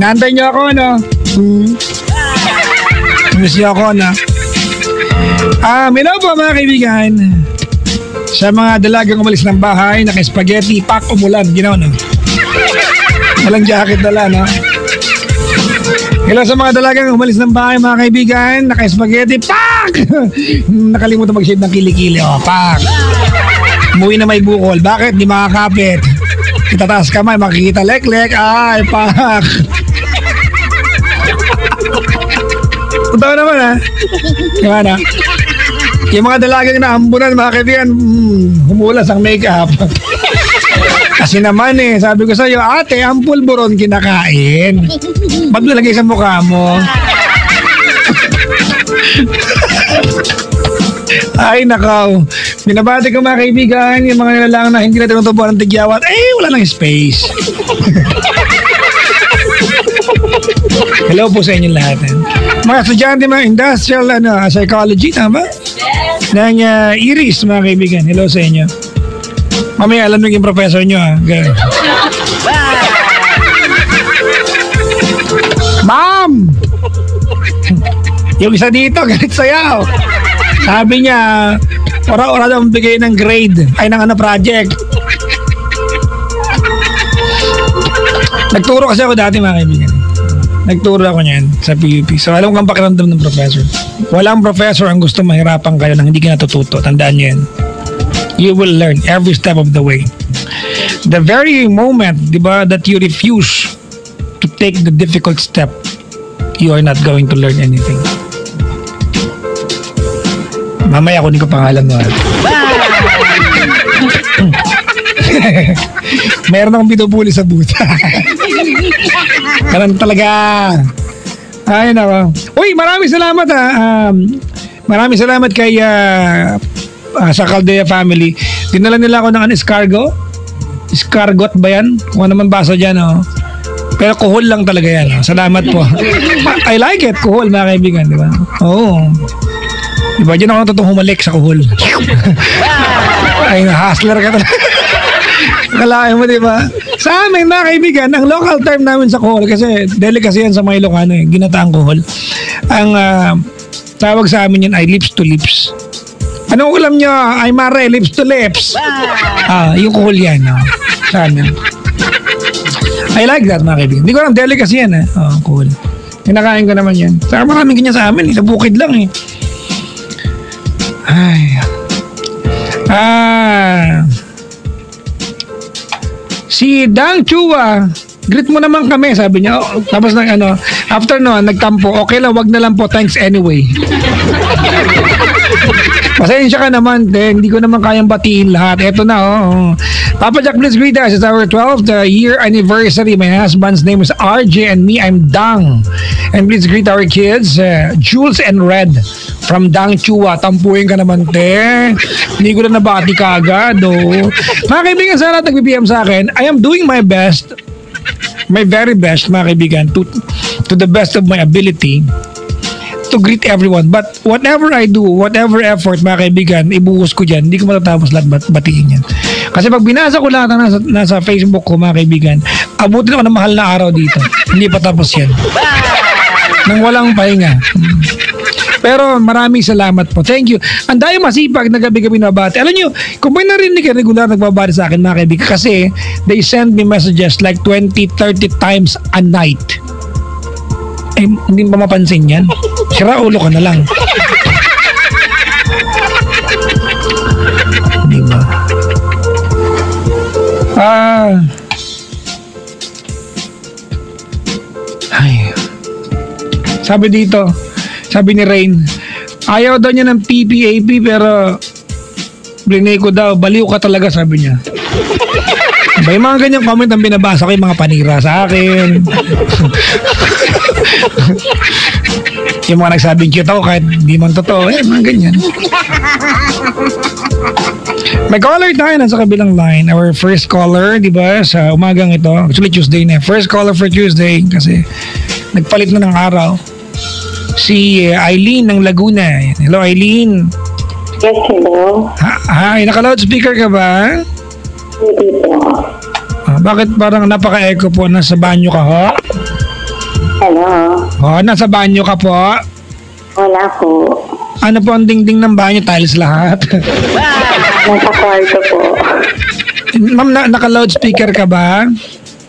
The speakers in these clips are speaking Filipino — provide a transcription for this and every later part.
Inaantay niyo ako, no? Miss niyo ako, no? Hello po mga kaibigan. Sa mga dalagang umalis ng bahay, naka-spaghetti, pack, umulan, ginaw, no? Walang jacket dala, no? Hello sa mga dalagang umalis ng bahay, mga kaibigan, naka-spaghetti, pack! Nakalimutan mag-shave ng kilikili, pack! Umuwi na may bukol, bakit? Di makakapit. Itataas kamay, makikita lek-lek, ay, pack! Totoo naman, ha? Diba na? Yung mga dalagang naambunan, mga kaibigan, humulas ang makeup. Kasi naman sabi ko sa'yo, ate, ang pulburon kinakain. Ba't lalagay sa mukha mo? Ay, nakaw. Binabati ko mga kaibigan, yung mga nilalang na hindi na tinutubuan ng tigyawat, wala nang space. Hello po sa inyo lahat. Mga estudyante, mga industrial psychology, tama? Ng Iris, mga kaibigan. Hello sa inyo. Mamaya alam nyo yung professor nyo, ha? Okay. Ma'am! Yung isa dito, galit sayaw. Sabi niya, ora-ora daw bigay ng grade. Ay, ng project. Nagturo kasi ako dati, mga kaibigan. Nagturo ako niyan sa PUP. So, alam kang pakiramdam ng professor. Walang professor ang gusto mahirapan kayo nang hindi ka natututo. Tandaan niyo yan. You will learn every step of the way. The very moment, di ba, that you refuse to take the difficult step, you are not going to learn anything. Mamaya kunin ko pangalan mo. Meron akong pinupuli sa buta. Karan talaga. Ay, nako. Uy, maraming salamat, ha. Maraming salamat kay sa Caldea family. Dinala nila ako ng escargot. Escargot ba yan? Kung ano naman basa dyan, Pero kuhol lang talaga yan. Salamat po. I like it. Kuhol, mga kaibigan, di ba? Oo. Diba, dyan ako natutong humalik sa kuhol. Ay, hustler ka talaga. Kalahin mo, diba? Sa amin, mga kaibigan, ang local term namin sa kuhol, kasi delicacy yan sa mga Ilocano, ginataang kuhol. Ang tawag sa amin yan ay lips to lips. Anong ulam nyo? Ay, mare, lips to lips. Yung kuhol yan, sa amin. I like that, mga kaibigan. Hindi ko alam, delicacy yan, kuhol. Kinakain ko naman yan. Saka maraming ganyan sa amin, sa bukid lang, Ay. Si Dang Chua, greet mo naman kami, sabi niya. Tapos after nagtampo, okay lang, wag na lang po, thanks anyway. Pasensya ka naman, hindi ko naman kayang batiin lahat. Eto na, Papa Jack, please greet us. It's our 12th year anniversary. My husband's name is RJ and me, I'm Dang. And please greet our kids, Jules and Red from Dang Chua. Tampuin ka naman, te. Hindi ko na nabati ka agad, Mga kaibigan, sana nag-BPM sa akin. I am doing my best, my very best, mga kaibigan, to the best of my ability to greet everyone. But whatever I do, whatever effort, mga kaibigan, ibuhos ko dyan. Hindi ko matatapos lahat batiin yan. Kasi pag binasa ko lahat na nasa Facebook ko, mga kaibigan, abutin ako ng mahal na araw dito. Hindi pa tapos yan. Nang walang pahinga. Pero maraming salamat po. Thank you. Ang dahil masipag na gabi-gabi nabati. Alam nyo, kung may narinig ka regular nagbabati sa akin, mga kaibigan, kasi they send me messages like 20-30 times a night. Hindi ba mapansin yan? Sira ulo ka na lang. Di ba? Ay. Sabi dito, sabi ni Rain, ayaw daw niya ng PPAP pero brinay ko daw, baliw ka talaga, sabi niya. Ba, yung mga ganyang comment ang binabasa ko, yung mga panira sa akin. Yung mga nagsabing cute ako kahit di man totoo, mga ganyan. May caller tayo na sa kabilang line. Our first caller, di ba, sa umagang ito. Actually, Tuesday na. First caller for Tuesday kasi nagpalit na ng araw. Si Eileen ng Laguna. Hello, Eileen. Yes, hello. Hi, naka-loudspeaker ka ba? Hindi po. Bakit parang napaka-echo po? Nasa banyo ka, ho? Hello. Oh, nasa banyo ka po. Wala po. Ano po ang dingding ng banyo? Tiles lahat. Nasa kwarto po. Ma'am, naka-loudspeaker ka ba?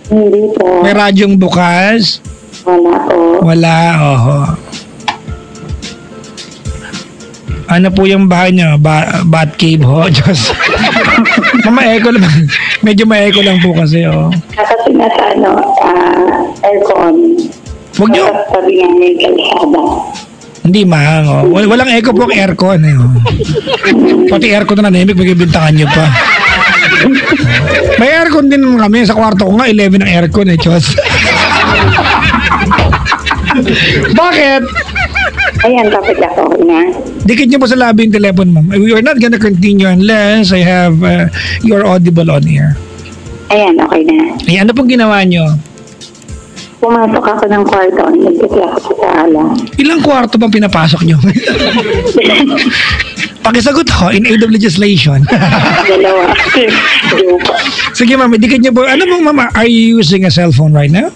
Hindi po. May radyong bukas? Wala po. Wala, oho. Ano po yung bahay niyo? Bat cave ho? Diyos. Ma-echo lang. Medyo ma-echo lang po kasi, oh. Kasi nasa aircon. Huwag niyo. Nasa tabi nga may kalsada. Hindi mahang, oh. Walang echo po ang aircon, eh, oh. Pati aircon na nanimik, magbibintangan niyo pa. May aircon din kami. Sa kwarto ko nga, 11 ang aircon, eh, Diyos. Bakit? Ayan, tapos ako na. Dikit niyo po sa labi yung telephone, ma'am. We are not gonna continue unless I have your audible on air. Ayan, okay na. Eh, ano pong ginawa niyo? Pumasok ako ng kwarto. Nagdati ako sa sala. Ilang kwarto bang pinapasok niyo? Pakisagot ho, in aid of legislation. Dalawa. Joke. Sige, ma'am, dikit niyo po. Ano pong, ma'am, are you using a cellphone right now?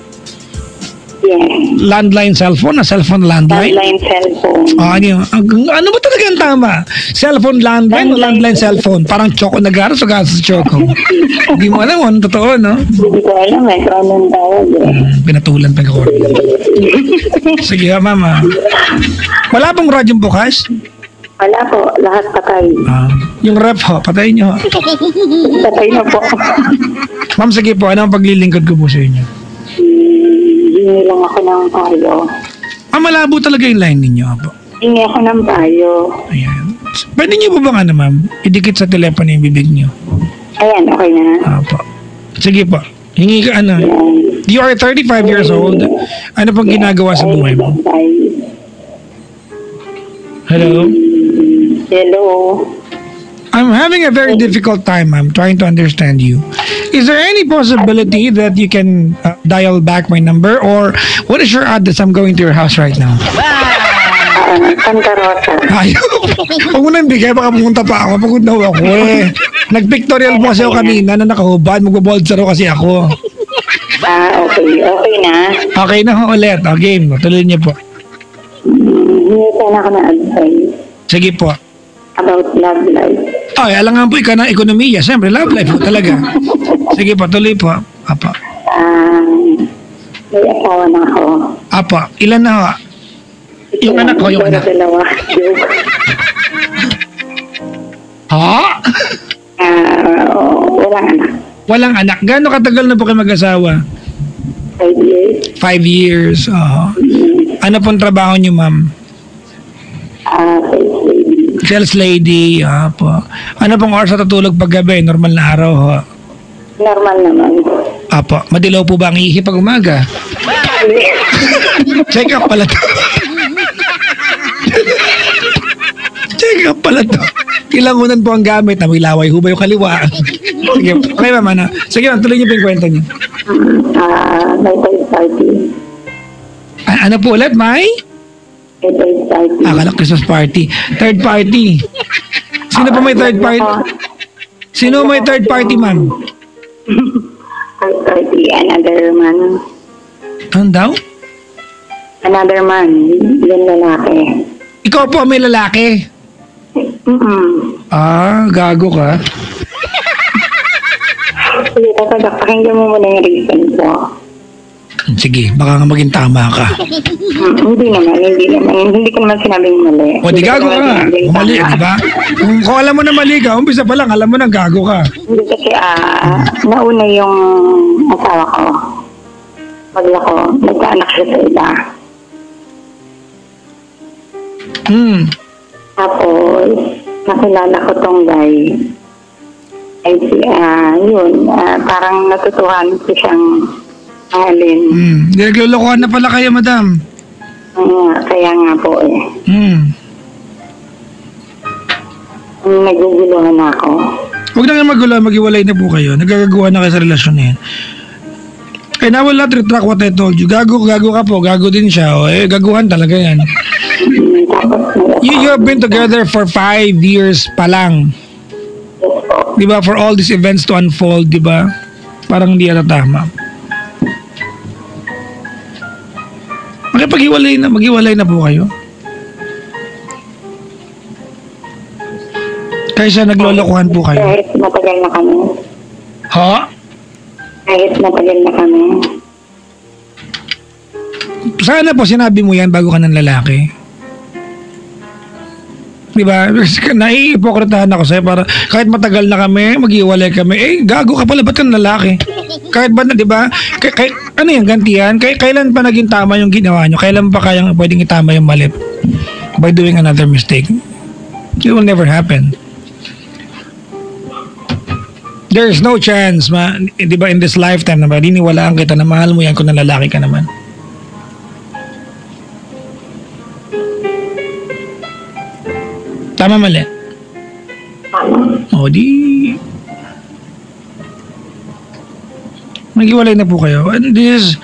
Yes. Landline cellphone? A cellphone landline? Landline cellphone. Ano ba talaga ang tama? Cellphone landline o landline cellphone? Parang choco na garas o garas sa choco? Hindi mo alam, ano totoo, no? Hindi ko alam eh. Kung anong tawag eh. Pinatulan pa ako. Sige, mama. Wala pong radyong bukas? Wala po. Lahat patay. Yung ref ho, patayin niyo ho. Patay na po. Ma'am, sige po, ano ang paglilingkod ko po sa inyo? Hingi lang ako ng payo. Malabo talaga yung line ninyo, po. Hingi ako ng payo. Ayan. Pwede niyo po bang ano, ma'am? Idikit sa telepono yung bibig niyo. Ayan, okay na. Po. Sige po. Hingi ka ano. Ayan. You are 35 years old. Ano pang ginagawa sa buhay mo? Hello? Hello. I'm having a very difficult time. I'm trying to understand you. Is there any possibility that you can dial back my number? Or what is your address? I'm going to your house right now. Santa Rosa. Ayaw. Huwag mo nang bigay. Baka pumunta pa ako. Pagod na ako eh. Nag-pictorial po kasi ako kanina na nakahubad. Magbabold zero kasi ako. Okay. Okay na. Okay na ho ulit. O, game. Tuloy niyo po. Hingi sana ako ng advice Sige po. about love life. Ay, alangan po ikaw ng ekonomiya. Siyempre, love life po talaga. Sige po, tuloy po. Apa. May asawa na ako. Apa, ilan na ho? Yung anak ko, yung anak. Dalawa. Joke. Ha? Walang anak. Walang anak. Gaano katagal na po kayo mag-asawa? 5 years. 5 years. Ano pong trabaho niyo, ma'am? Sales lady. Po. Ano pong oras sa tutulog paggabi? Normal na araw ho? Normal naman. Apo. Madilaw po ba ang ihi pag umaga? Check up pala to. Check up pala to. Ilangunan po ang gamit na may laway ho ba yung kaliwa? Sige. Okay, ma'am. Ano? Sige, tuloy niyo po yung kwento niyo. May third party. Ano po ulit, May? May third party. Akala Christmas party. Third party. Sino pa may third party? Sino may third party, ma'am? Third party. Another man. Ano daw? Another man. Yung lalaki. Ikaw po may lalaki. Gago ka. Sige, pakinggan mo muna yung reason ko. Sige, baka nga maging tama ka. Hindi naman. Hindi ko naman sinabing mali. O di gago ka nga. Mali, di ba? Kung alam mo na mali ka, umpisa pa lang, alam mo na gago ka. Hindi kasi nauna yung asawa ko. Pag ako, nagkaanak siya sa iba. Tapos, nakilala ko tong guy. Ay, yun, parang natutuhan ko siyang mahalin. Naglulukuhan na pala kayo, madam. Kaya nga po eh. Naguguluhan ako. Huwag na nga magulo, maghiwalay na po kayo. Nagagagawa na kayo sa relasyon na yan. And I will not retract what I told you. Gago ka po. Gago din siya. Gaguhan talaga yan. You have been together for 5 years pa lang. Di ba? For all these events to unfold, di ba? Parang hindi ata tama. Maghiwalay na po kayo. Kaysa naglolokohan po kayo. Kahit matagal na kami. Ha? Kahit matagal na kami. Sana po sinabi mo yan bago ka ng lalaki. Diba? Naiipokritahan ako sa'yo para kahit matagal na kami, maghiwalay kami, gago ka pala, ba't ka ng lalaki? Kahit ba na, diba? Ano yan, gantihan? Kailan pa naging tama yung ginawa nyo? Kailan pa kayang pwedeng itama yung mali by doing another mistake? It will never happen. There's no chance, di ba, in this lifetime na maniniwalaan kita na mahal mo yan kung nalalaki ka naman. Tama, mali? O, di... Maghiwalay na po kayo. And this is...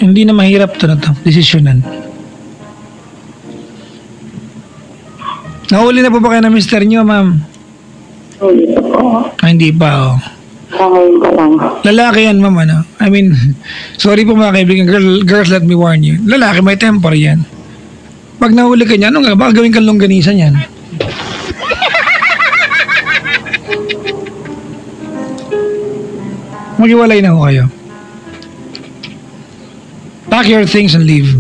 Hindi na mahirap to na to. Desisyonan. Nahuli na po ba kayo na mister nyo, ma'am? Hindi po. Hindi pa, oh. Ngayon pa lang. Lalaki yan, ma'am, ano? I mean, sorry po mga kaibigan, girls, let me warn you. Lalaki, may temper yan. Pag nahuli ka niya, ano nga, baka gawin kang longganisan yan. Maghiwalay na ho kayo. Pack your things and leave.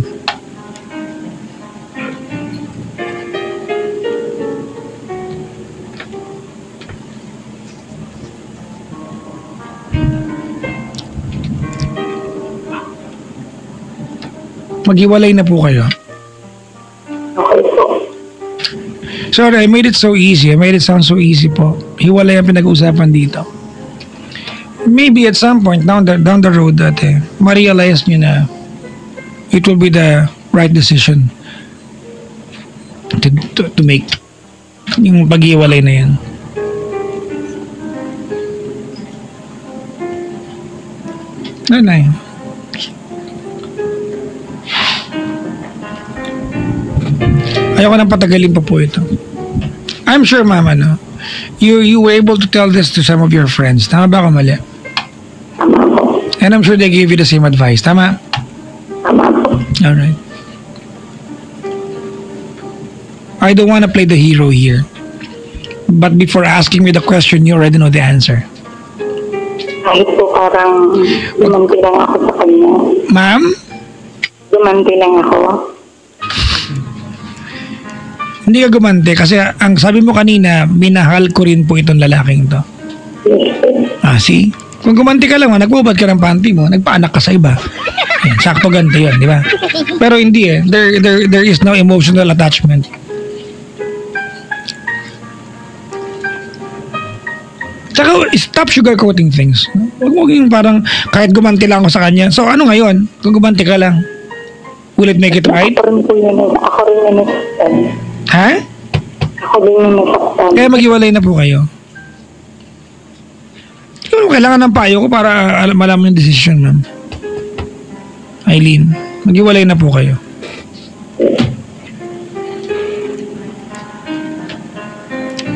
Maghiwalay na po kayo. Okay po. Sorry, I made it so easy. I made it sound so easy po. Hiwalay ang pinag-uusapan dito. Maybe at some point down the road ma-realize nyo na it will be the right decision to make yung pag-iwalay na yan. Nanay. Ayoko nang patagalin pa po ito. I'm sure, mama, no? You were able to tell this to some of your friends. Tama ba ako mali? Tama po. And I'm sure they gave you the same advice. Tama? Tama po. Alright. I don't want to play the hero here. But before asking me the question, you already know the answer. Kahit po parang dumanti lang ako sa kanya. Ma'am? Dumanti lang ako. Hindi ka gumante kasi ang sabi mo kanina, minahal ko rin po itong lalaking to. Yes po. See? Kung gumanti ka lang, nagbubad ka ng panty mo, nagpaanak ka sa iba. Yan, sakto ganito yun, di ba? Pero hindi there is no emotional attachment. Tsaka, stop sugarcoating things. Huwag mo yung parang kahit gumanti lang ako sa kanya. So, ano ngayon? Kung gumanti ka lang, will it make it right? Ako rin po yun. Ako rin yung nasaktan. Ha? Ako din yung nasaktan. Kaya maghiwalay na po kayo. Kailangan ng payo ko para malaman yung decision, ma'am. Eileen, maghiwalay na po kayo.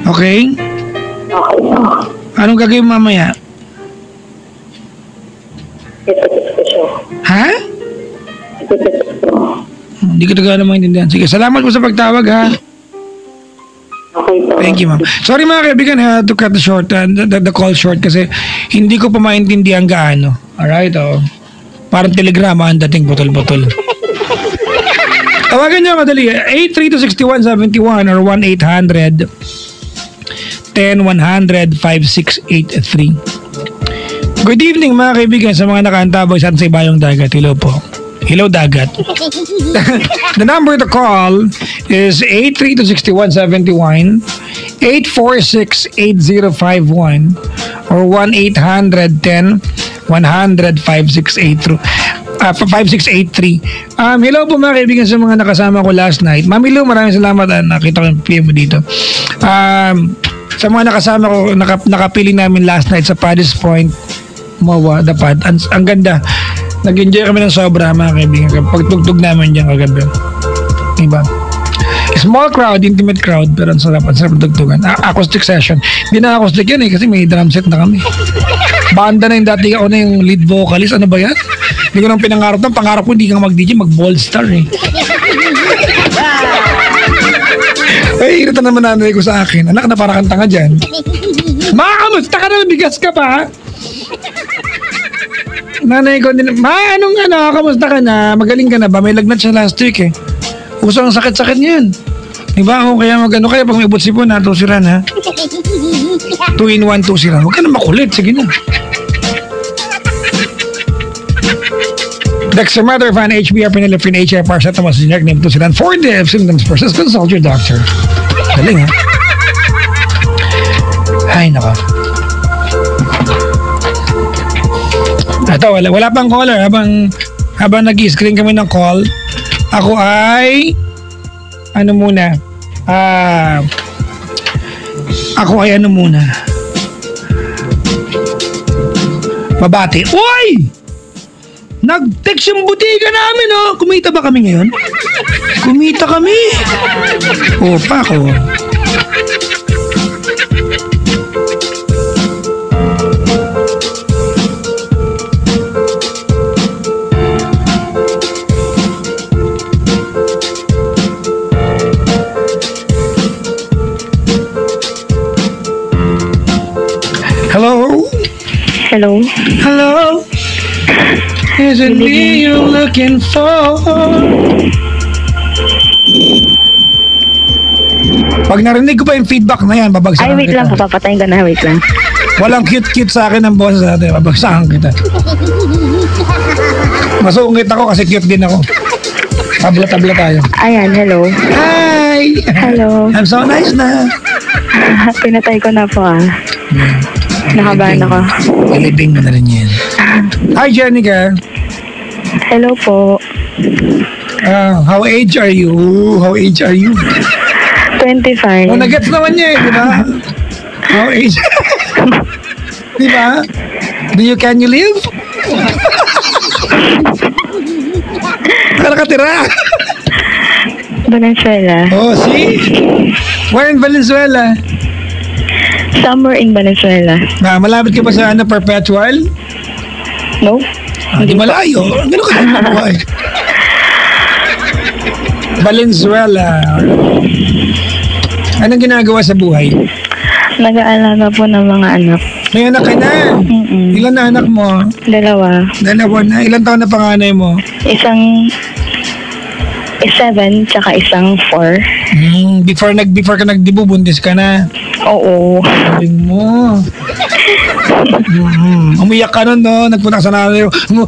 Okay? Okay po. Anong gagawin mamaya? Ito po siya. Ha? Ito po. Hindi ko talaga naman maintindihan. Sige, salamat po sa pagtawag, ha? Okay po. Thank you, ma'am. Sorry mga kaibigan, to cut the call short kasi hindi ko pa maintindihan gaano. Alright, oh. Parang telegrama ang dating botol-botol. Tawagan nyo madali. 832-6171 or 1-800-10-100-5683. Good evening mga kaibigan sa mga nakaantabay sa Ibayong Dagat. Hello po. Hello Dagat. The number to call is 832-6171, 846-8051 or 1-800-10-100-5683. Hello po mga kaibigan sa mga nakasama ko last night. Mami Lou, maraming salamat. Nakita ko yung PM mo dito. Sa mga nakasama ko, nakapili namin last night sa Paddy's Point, Mawa, The Pad. Ang ganda. Nag-enjoy kami ng sobra mga kaibigan. Pagtugtog namin dyan kagabi. Diba? Small crowd, intimate crowd, pero ang sarap tugtugan. Acoustic session. Hindi na acoustic yan kasi may drum set na kami. Banda na yung dati ako na yung lead vocalist. Ano ba yan? Hindi ko nang pinangarap ng pangarap ko, hindi ka mag-DJ, mag-ball star eh. Ay, irita naman nanay ko sa akin. Anak, na para kang tanga dyan. Kamusta ka na? Bigas ka pa? Nanay ko din, kamusta ka na? Magaling ka na ba? May lagnat siya last week eh. Uso ang sakit-sakit niyan. Diba ako kaya kaya pag may butsipon na, tusiran ha? 2-in-1, tusiran. Huwag ka na makulit, sige na. Dexter Mother Fan, HBR, Pinelefrin, HFR, sa Tomas Generic Name, tusiran. For the symptoms process, consult your doctor. Galing ha? Ay, nako. Ito, wala pang caller. Habang nag-screen kami ng call, ako ay mabati. Uy! Nag-text yung butika namin, oh. Kumita ba kami ngayon? Kumita kami. Pa ako. Hello? Hello? Hello? Is it me you're looking for? Pag narinig ko pa yung feedback na yan, babagsakan kita. Ay, wait lang. Papapatayin ka na. Wait lang. Walang cute-cute sa akin ang boses natin. Babagsakan kita. Masungit ako kasi cute din ako. Tabla-tabla tayo. Ayan, hello. Hi! Hello. I'm so nice na. Pinatay ko na po Nakabahan ako. Ilibing mo na rin yan. Hi, Jenica. Hello po. How age are you? 25. Nagets naman niya di ba? How age? Di ba? Can you live? Saan nakatira? Valenzuela. Oh, see? Where in Valenzuela? Somewhere in Valenzuela. Malapit ka ba sa Perpetual? No? Hindi malayo. Gano'n ka din buhay. Valenzuela. Anong ginagawa sa buhay? Nag-aalaga po ng mga anak. May anak ka na? Ilan na anak mo? 2. Dalawa na. Ilan taon na panganay mo? Isang 7, tsaka isang 4. Before ka nagdibo, buntis ka na. Oo. Galing mo. Umiyak ka nun, no? Nagpunta ka sa nanay mo.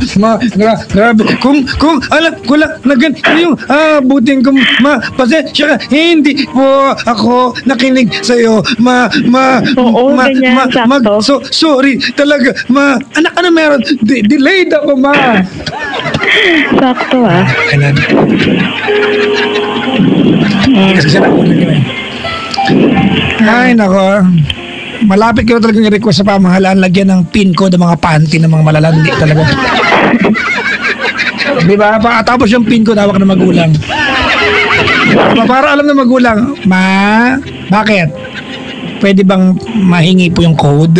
Grabe. Kung alam ko lang na ganito yung buting kong pasensya ka. Hindi po ako nakinig sa'yo. Oo, ganyan, sakto. Sorry talaga. Anak ka na meron. Delayed ako, ma. Sakto Kailan? Kasi siya nakunan nyo Ay, nako. Malapit ko talagang i-request sa pamahalaan lagyan ng pin code ng mga panty ng mga malalandi talaga. Diba? Tapos yung pin code hawak ng magulang. Para alam ng magulang, bakit? Pwede bang mahingi po yung code?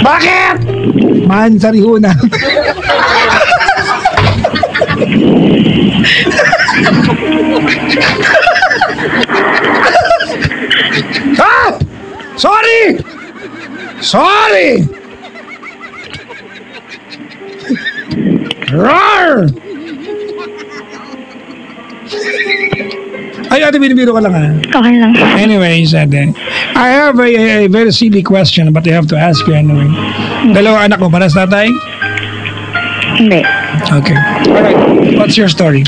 Bakit? Sariho na. Sorry! Roar! Ay, ate, binibiro ka lang Okay lang. Anyway, I have a very silly question but I have to ask you anyway. Dalawa anak mo, panas tatay? Hindi. Okay. Alright, what's your story?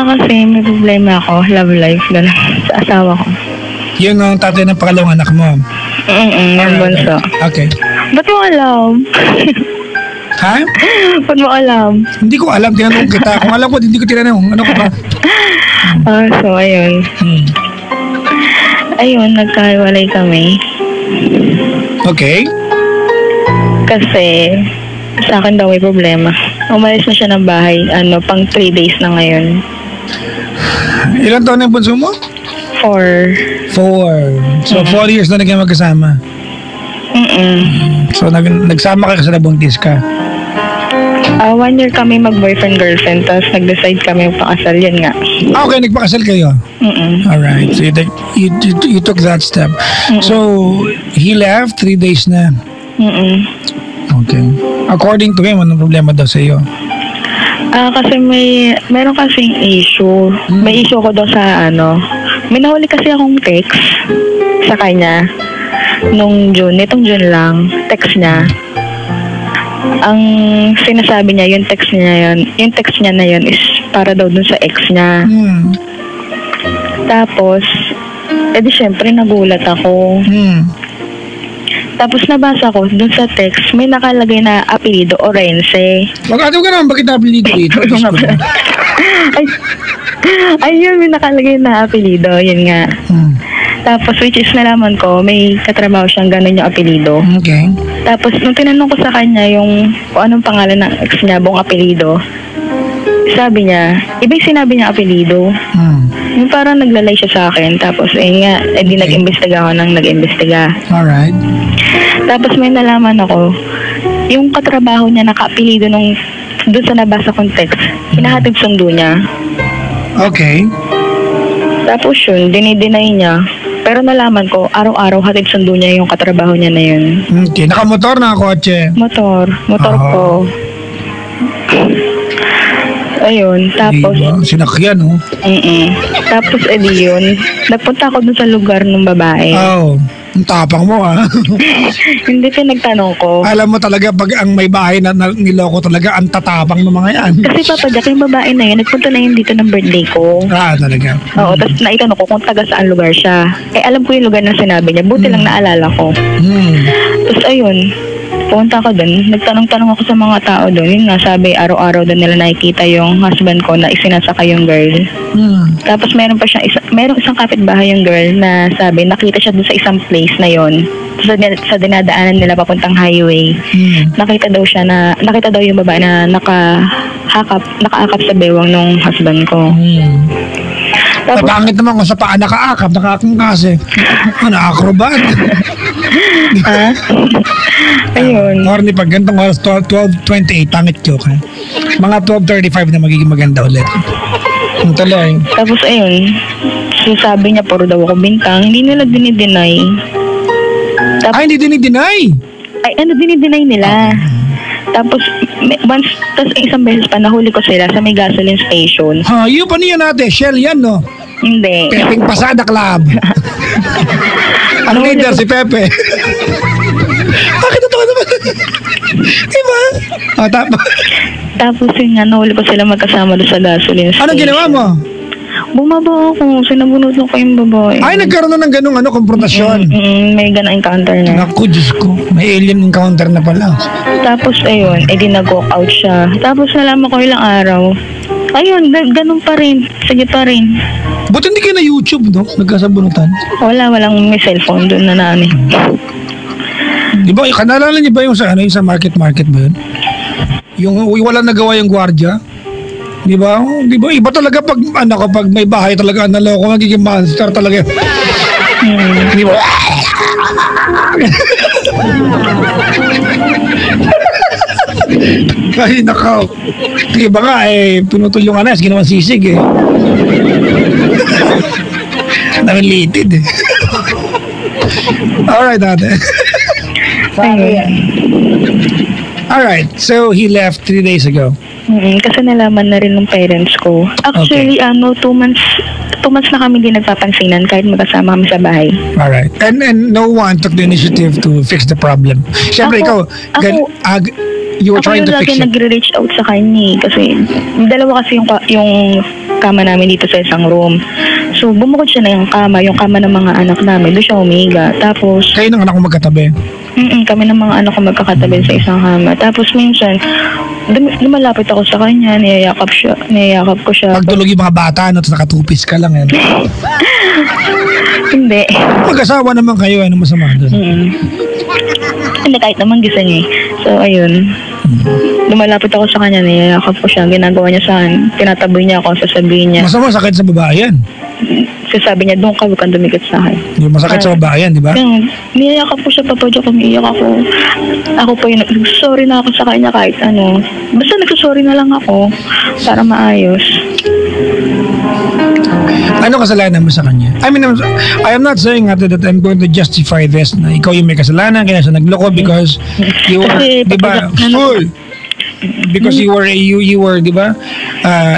Kasi may problema ako, love life, gano'n, sa asawa ko. Yun ang tatay ng pangalawang anak mo? Yung bunso. Okay. Ba't mo alam? Ha? Ba't mo alam? Hindi ko alam, tinanong kita. Kung alam ko, hindi ko tinanong. Ano ko ba? So, ayun. Ayun, nagkahiwalay kami. Okay. Kasi, sa akin daw may problema. Umalis na siya ng bahay, pang 3 days na ngayon. Ilan taon na yung bunso mo? 4. 4. So, 4 years na naging magkasama. So, nagsama ka kasi nabuntis ka. 1 year kami mag-boyfriend-girlfriend, tapos nag-decide kami pakasal, yun nga. Okay, nagpakasal kayo. Alright, so you took that step. So, he left 3 days na. Okay. According to him, anong problema daw sa iyo? Kasi meron kasing issue. May issue ko daw sa may nahuli kasi akong text sa kanya nung nitong June lang, text niya. Ang sinasabi niya, yung text niya na yun is para daw dun sa ex niya. Tapos, edi syempre nagulat ako. Tapos nabasa ko dun sa text, may nakalagay na apelido Orense. Mag-ato ka naman, bakit apelido dito? Ayun, may nakalagay na apelido, yun nga. Tapos which is nalaman ko, may katrabaho siyang ganun yung apelido. Okay. Tapos nung tinanong ko sa kanya yung kung anong pangalan ng ex niya, buong apelido, sabi niya, iba yung sinabi niya apelido. Yung parang naglalay siya sa akin. Tapos di nag-imbestiga ako nang nag-imbestiga. Alright. Tapos may nalaman ako, yung katrabaho niya naka-apelido doon sa nabasa kong text, hinahatid sundo niya. Okay. Tapos yun, dinideny niya. Pero nalaman ko, araw-araw hatid sundo niya yung katrabaho niya na yun. Okay, nakamotor na kotse? Motor ko. Ayun, tapos... Diba? Sinakyan, oh. Tapos, yun, napunta ako dun sa lugar ng babae. Ang tapang mo, ah. Hindi pinagtanong ko. Alam mo talaga, pag ang may bahay na niloko talaga, ang tatapang ng mga yan. Kasi Papa Jack, yung babae na yun, nagpunta na yun dito ng birthday ko. Talaga. Oo, tapos naitanong ko kung taga saan lugar siya. Alam ko yung lugar na sinabi niya, buti lang naalala ko. Tapos ayun, pumunta ako dun, nagtanong-tanong ako sa mga tao dun. Yun nga, sabi, araw-araw dun nila nakikita yung husband ko na isinasaka yung girl. Tapos meron isang kapitbahay yung girl na sabi, nakita siya dun sa isang place na yon. Sa dinadaanan nila papuntang highway. Nakita daw yung babae na nakaakap sa bewang nung husband ko. Tapos, pangit naman kung sa paa nakaakap kasi. Acrobat. Ayun. Corny, pag gantong oras, 12:28, pangit joke. Mga 12:35 na magiging maganda ulit. Ang tuloy. Tapos ayun, sabi niya puro daw ako bintang, hindi nila dinideny. Hindi dinideny? Dinideny nila. Tapos, isang beses pa nahuli ko sila sa may gasoline station. Yung paniyan natin, Shell yan, no? Hindi. Pepeng Pasada Club. Ang leader, si Pepe. Bakit ito naman? Diba? Tapos yun nga, nahuli ko sila magkasama doon sa gasoline station. Anong ginawa mo? Bumaba ako, sinabunutan ko yung babae. Nagkaroon na ng ganung konfrontasyon. May ganang encounter na. Naku, Diyos ko. May alien encounter na pala. Tapos ayun, di nag-walk out siya. Tapos nalaman ko ilang araw. Ayun, ganun pa rin. Sige pa rin. Buti hindi kayo na YouTube, no? Nagkasabunutan. Walang may cellphone doon na nani. Di ba, kanalala niyo ba yung sa market ba yun? Yung wala nagawa yung gwardiya? Di ba? Iba talaga pag may bahay talaga naloko, magiging monster talaga. Di ba? Ay, nakaw. Di ba nga, pinutol yung anas, ginawa sisig, Nakalited, Alright, ate. Alright, so he left 3 days ago. Kasi nalaman na rin ng parents ko. Actually, 2 months na kami din nagpapansinan kahit magkasama kami sa bahay. Alright. And no one took the initiative to fix the problem. Siyempre, you were trying to fix it. Ako yung lagi nagre-reach out sa kanya kasi dalawa kasi yung kama namin dito sa isang room. So, bumukod siya na yung kama ng mga anak namin. Doon siya umiga. Tapos... Kayo ng anak ko magkatabi? Kami ng mga anak ko magkakatabi sa isang kama. Tapos minsan, lumalapit ako sa kanya, niyayakap ko siya. Pagtulog yung mga bata, tapos nakatupis ka lang, Hindi. Mag-asawa naman kayo, ano masama doon? Hindi, kahit naman gising So, ayun. Lumalapit ako sa kanya, niyayakap ko siya. Ginagawa niya sa akin. Tinataboy niya ako, sasabihin niya. Masama, sakit sa babae yan. Kasi sabi niya, doon ka, huwag kang dumikit sa akin. Yung masakit sa babae yan, di ba? Kaya, niyayakap po siya, Papa Jack, umiiyak ako. Ako pa yung sorry na ako sa kanya kahit ano. Basta nagsasorry na lang ako para maayos. Ano kasalanan mo sa kanya? I mean, I am not saying that I'm going to justify this na ikaw yung may kasalanan kaya siya nagloko because you were, Kasi, di ba, Papa Jack, full. Because you were, di ba,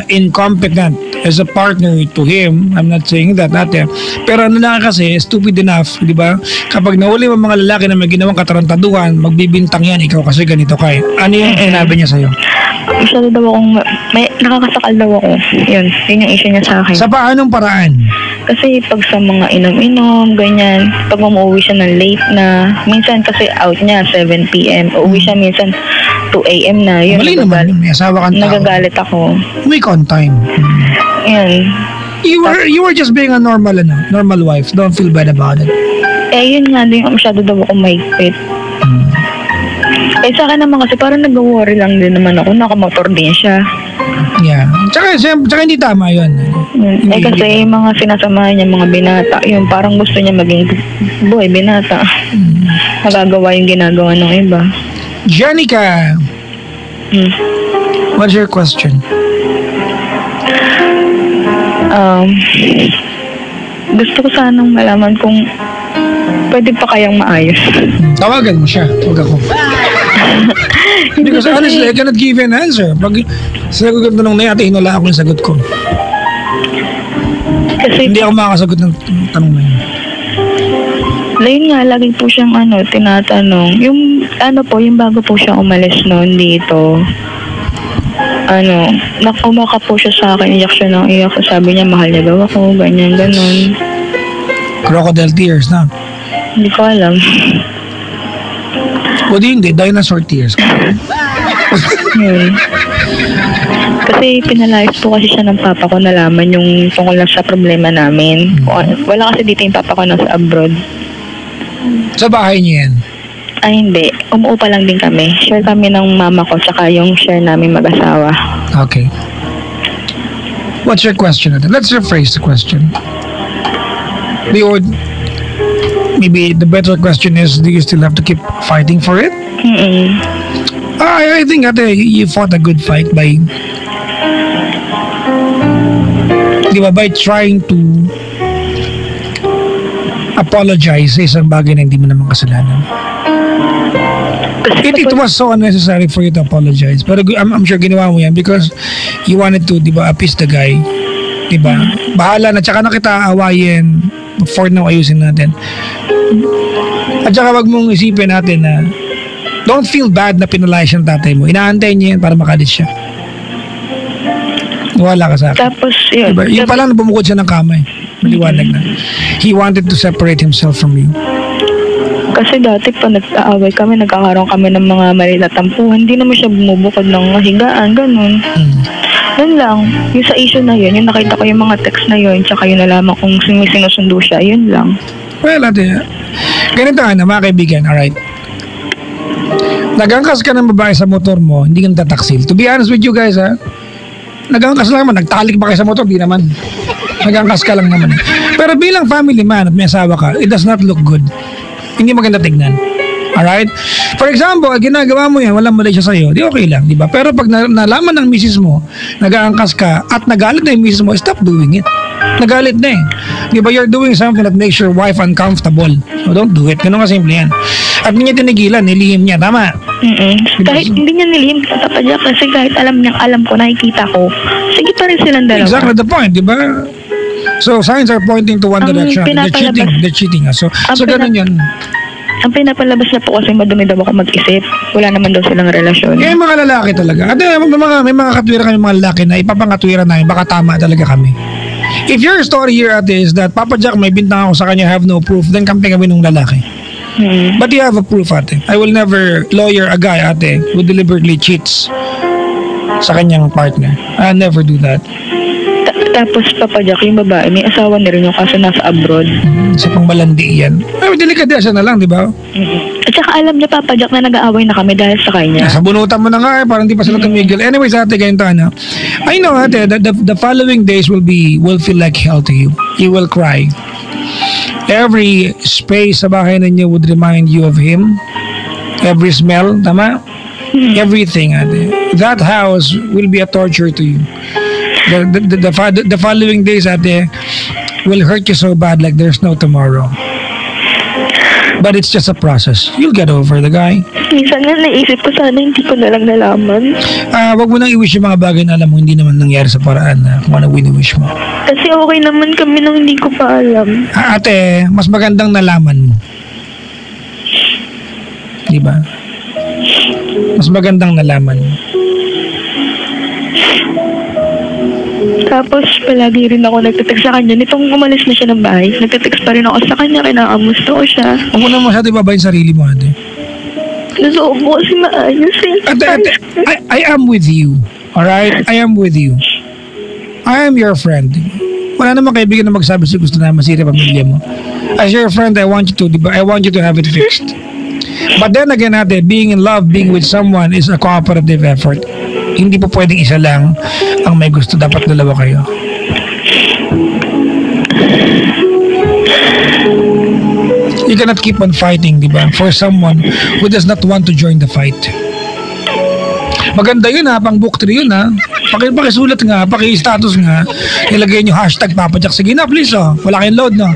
incompetent as a partner to him. I'm not saying that, ate. Pero ano na kasi, stupid enough, di ba? Kapag nahuli mo mga lalaki na may ginawang katarantaduhan, magbibintang yan, ikaw kasi ganito ka eh. Ano yung sinabi niya sa'yo? Masyado daw akong, may nakakasakal daw ako. Yun yung issue niya sa akin. Sa paanong paraan? Kasi pag sa mga inom-inom, ganyan, pag umuwi siya ng late na, minsan kasi out niya 7 p.m. Uuwi siya minsan 2 a.m. na. Yun, Mali naman yun, may asawa kang tao. nagagalit ako. Uwi ka on time. Yun. You were just being a normal wife. Don't feel bad about it. Eh, yun nga din, masyado daw ako mahigpit. Eh, sa akin naman kasi parang nag-worry lang din naman ako. Nakamotor din siya. Yeah. Tsaka hindi tama yun. Eh, kasi yung mga sinasamahan niya, mga binata, yun, parang gusto niya maging boy, binata. Magagawa yung ginagawa ng iba. Janica, what's your question? Gusto ko sanang malaman kung pwede pa kayang maayos. Tawagan mo siya. Huwag ako. Because honestly, I cannot give you an answer. Pag sinagot ko tanong na yata, hinula ako yung sagot ko. Kasi Hindi ako makakasagot ng tanong na yun. Ayun nga, lagi po siyang tinatanong. Yung yung bago po siya umalis noon dito. Nakumaka po siya sa akin, iyak siya ng iyak. Sabi niya, mahal niya daw ako, ganyan, ganon. Crocodile tears na. Hindi ko alam. O di hindi, dinosaur tears. Yun. Kasi pinalayas po kasi siya ng papa ko nalaman yung tungkol lang sa problema namin. Wala kasi dito yung papa ko nasa abroad. Sa bahay niya yan. Ay hindi, umuupa lang din kami. Share kami ng mama ko tsaka yung share namin mag-asawa. Okay. What's your question? Let's rephrase the question. Maybe the better question is, do you still have to keep fighting for it? I think you fought a good fight by trying to apologize sa isang bagay na hindi mo naman kasalanan. It was so unnecessary for you to apologize. Pero I'm sure ginawa mo yan because you wanted to, appease the guy. Bahala na, tsaka na kita awayin before na ayusin natin. At saka wag mong isipin natin na don't feel bad na pinalayas yung tatay mo. Inaantay niya yan para makalis siya. Wala ka sa akin. Tapos yun. Yung pa lang bumukod siya ng kamay. Maliwanag na. He wanted to separate himself from you. Kasi dati pa nag-aaway kami, nagkakaroon kami ng mga maliit na tampuhan. Hindi naman siya bumubukod ng higaan, ganun. Yun lang. Yung sa issue na yun, yung nakita ko yung mga text na yun, tsaka yung nalaman kung sinusundo siya, yun lang. Well, ganito mga kaibigan, alright? Nagangkas ka ng babae sa motor mo, hindi ka tataksil. To be honest with you guys, nagangkas lang naman, nagtalik ba kayo sa motor? Di naman. Nagangkas ka lang naman. Pero bilang family man at may asawa ka, it does not look good. Hindi maganda tignan. Alright? For example, ginagawa mo yan, walang mali siya sa'yo, di okay lang, di ba? Pero pag nalaman ng misis mo, nag-aangkas ka, at nagalit na yung misis mo, stop doing it. Nagalit na eh. Di ba, you're doing something that makes your wife uncomfortable. So don't do it. Ganun ka simple yan. At hindi niya tinigilan, nilihim niya, tama? Kahit hindi niya nilihim, Papa Jack, kasi kahit alam ko, nakikita ko, sige pa rin silang dalawa. Exactly the point, di ba? So signs are pointing to one direction. They're cheating. So ganun yun. Ang pinapalabas niya po kasi madumi daw ako mag-isip. Wala naman daw silang relasyon. Eh, mga lalaki talaga. At may mga katwiran kami mga lalaki na ipapangatwiran namin, baka tama talaga kami. If your story here, ate, is that Papa Jack may bintang ako sa kanya, have no proof, then kampi kami nung lalaki. But you have a proof, ate. I will never lawyer a guy, ate, who deliberately cheats sa kanyang partner. I'll never do that. Tapos Papa Jack, yung babae, may asawa na rin yung kaso nasa abroad. Sa pangbalandi yan. Ay, delikadesa na lang, di ba? At saka alam niya, Papa Jack, na nag-aaway na kami dahil sa kanya. Nasa bunutan mo na nga parang di pa sila tumigil. Anyways, ate, ganito ano. I know, ate, the following days will feel like hell to you. You will cry. Every space sa bahay ninyo would remind you of him. Every smell, tama? Everything, ate. That house will be a torture to you. The following days, ate, will hurt you so bad like there's no tomorrow. But it's just a process. You'll get over the guy. Minsan nga naisip ko, sana hindi ko na lang nalaman. Wag mo nang i-wish yung mga bagay na alam mo hindi naman nangyari sa paraan na kung ano wini-wish mo. Kasi okay naman kami nang hindi ko pa alam. Ate, mas magandang nalaman mo. Diba? Mas magandang nalaman mo. Tapos palagi rin ako nagtitext sa kanya. Nitong umalis na siya ng bahay, nagtitext pa rin ako sa kanya, kinakamusta ko siya. Huwag mo na masyado ibabayin sarili mo, ate. Gusto ko kasi maayos eh. Ate, I am with you. Alright? I am with you. I am your friend. Wala namang kaibigan na magsabi sa gusto na masira pamilya mo. As your friend, I want you to, diba? I want you to have it fixed. But then again, ate, being in love, being with someone is a cooperative effort. Hindi po pwedeng isa lang ang may gusto. Dapat dalawa kayo. You cannot keep on fighting, di ba? For someone who does not want to join the fight. Maganda yun ha, pang book 3 yun ha. Pakisulat nga, paki-status nga. Ilagay nyo hashtag Papa Jack. Sige na please oh. Wala kayong load no?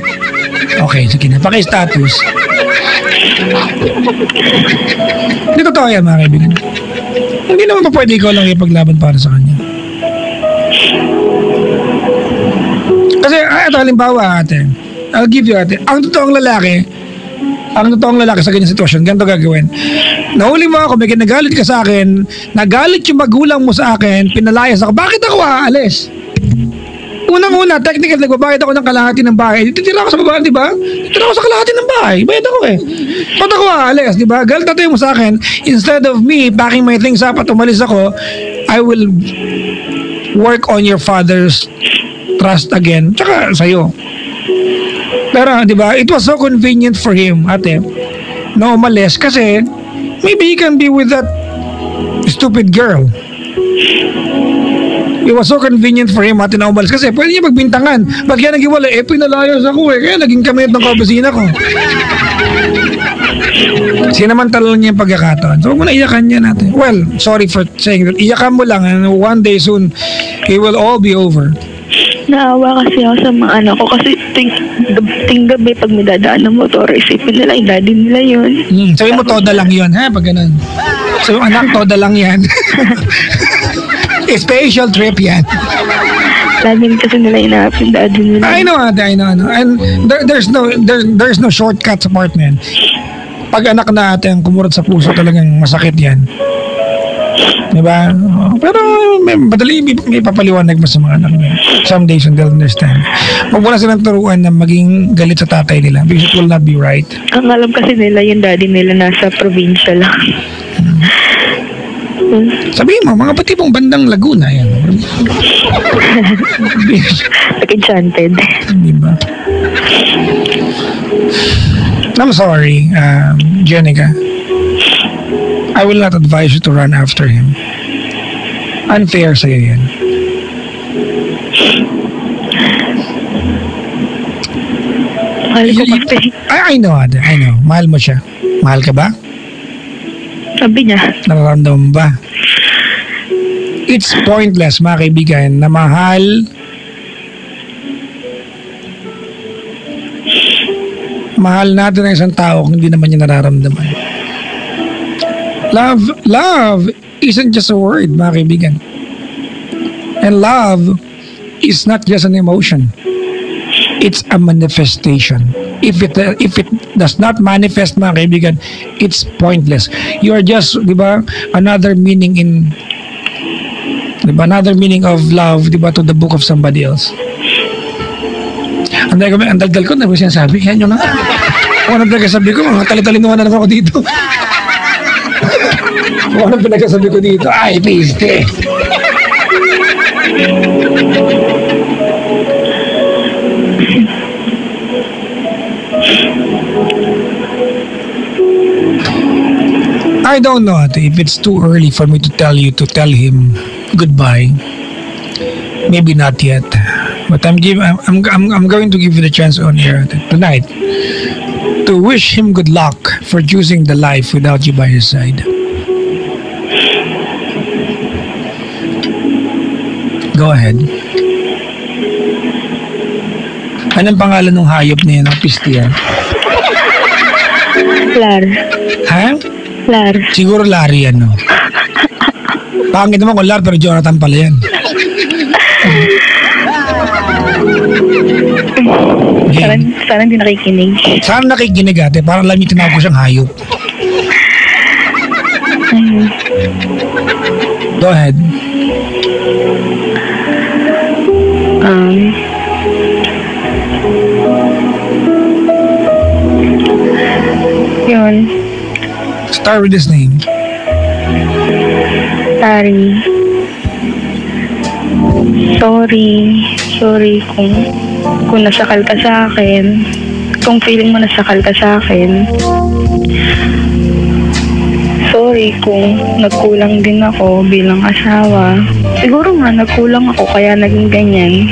Okay, sige na. Paki-status. Hindi totoo yan mga kaibigan. Hindi naman pa pwede ikaw lang ipaglaban para sa kanya. Kasi, ito halimbawa ate, I'll give you ate, ang totoong lalaki sa ganyan sitwasyon, ganito gagawin. Nahuli mo ako, may nagalit ka sa akin, nagalit yung magulang mo sa akin, pinalayas ako, bakit ako aalis? Unang-una, technical, nagbabayad ako ng kalahati ng bahay. Titira ako sa baba, di ba? Titira ako sa kalahati ng bahay. Bayad ako eh. Ba't ako aalis, di ba? Galit tayo mo sa akin. Instead of me packing my things up at umalis ako, I will work on your father's trust again. Tsaka sa'yo. Pero, di ba? It was so convenient for him, ate, na umalis kasi maybe he can be with that stupid girl. It was so convenient for him ate na umalis kasi pwede niya magbintangan. Ba't kaya naging wala? Pinalayas ako eh. Kaya naging kamit ng kabasina ko. Sinamantala niya yung pagkakataon. So huwag mo na iyakan niya natin. Well, sorry for saying that. Iyakan mo lang and one day soon, it will all be over. Naawa kasi ako sa mga anak ko kasi ting gabi pag may dadaan ng motor, isipin nila, yung daddy nila yun. Sabi mo, toda lang yun, ha? Pag ganun. Sabi mo, anak, toda lang yan. Special trip yan. Laging kasi nila inaap yung daddy nila. I know, ate, I know. And there's no shortcut sa part na yan. Pag anak na ate, ang kumurot sa puso talagang masakit yan. Diba? Pero madali may papaliwanag mo sa mga anak nila. Someday soon they'll understand. Huwag mo na silang turuan na maging galit sa tatay nila because it will not be right. Ang alam kasi nila, yung daddy nila nasa probinsya lang. Sabihin mo, mga patipong bandang Laguna yan. Enchanted. Diba? I'm sorry, Jenica. I will not advise you to run after him. Unfair sa'yo yan. Mahal ko kasi. I know, ate. I know. Mahal mo siya. Mahal ka ba? Sabi niya. Nararamdaman mo ba? It's pointless, mga kaibigan, na mahal natin ang isang tao kung hindi naman niya nararamdaman. Love isn't just a word, mga kaibigan. And love is not just an emotion. It's a manifestation. If it does not manifest, mga kaibigan, it's pointless. You are just, di ba, another meaning of love, di ba, to the book of somebody else. Ang dagdal ko, na ba sinasabi? Yan yun na. Kung anong pinagsasabi ko, mga talitalinohan na naman ako dito. Kung anong pinagsasabi ko dito, ay, piste. I don't know ate, if it's too early for me to tell him goodbye. Maybe not yet. But I'm going to give you the chance on air tonight to wish him good luck for choosing the life without you by his side. Go ahead. Anong pangalan ng hayop niya ng pistiyan? Lar. Ha? Lar. Siguro Larry yan, no? Pangit naman kung Lar, pero Jonathan pala yan. Sana hindi nakikinig. Sana nakikinig ate, para alam niyo tinawag ko siyang hayop. Go ahead. Yun. Start with his name. Sorry. Sorry kung nasakal ka sa akin. Kung feeling mo nasakal ka sa akin. Sorry kung nagkulang din ako bilang asawa. Siguro nga nagkulang ako kaya naging ganyan.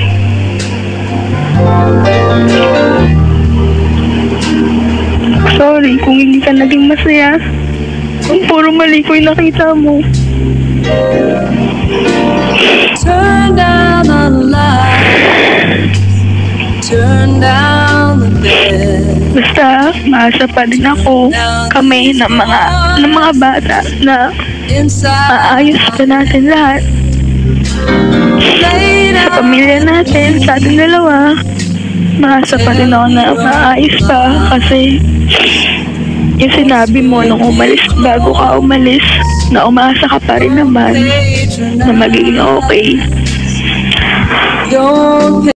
Sorry kung hindi ka naging masaya. Kung puro mali ko yung nakita mo. Turn down the lights, turn down the bed. Basta, maasa pa din ako. Kami ng mga bata na maayos pa natin lahat. Sa pamilya natin, sa ating dalawa, maasa pa din ako na maayos pa kasi yung sinabi mo nung bago ka umalis, na umaasa ka pa rin naman na magiging okay. Don't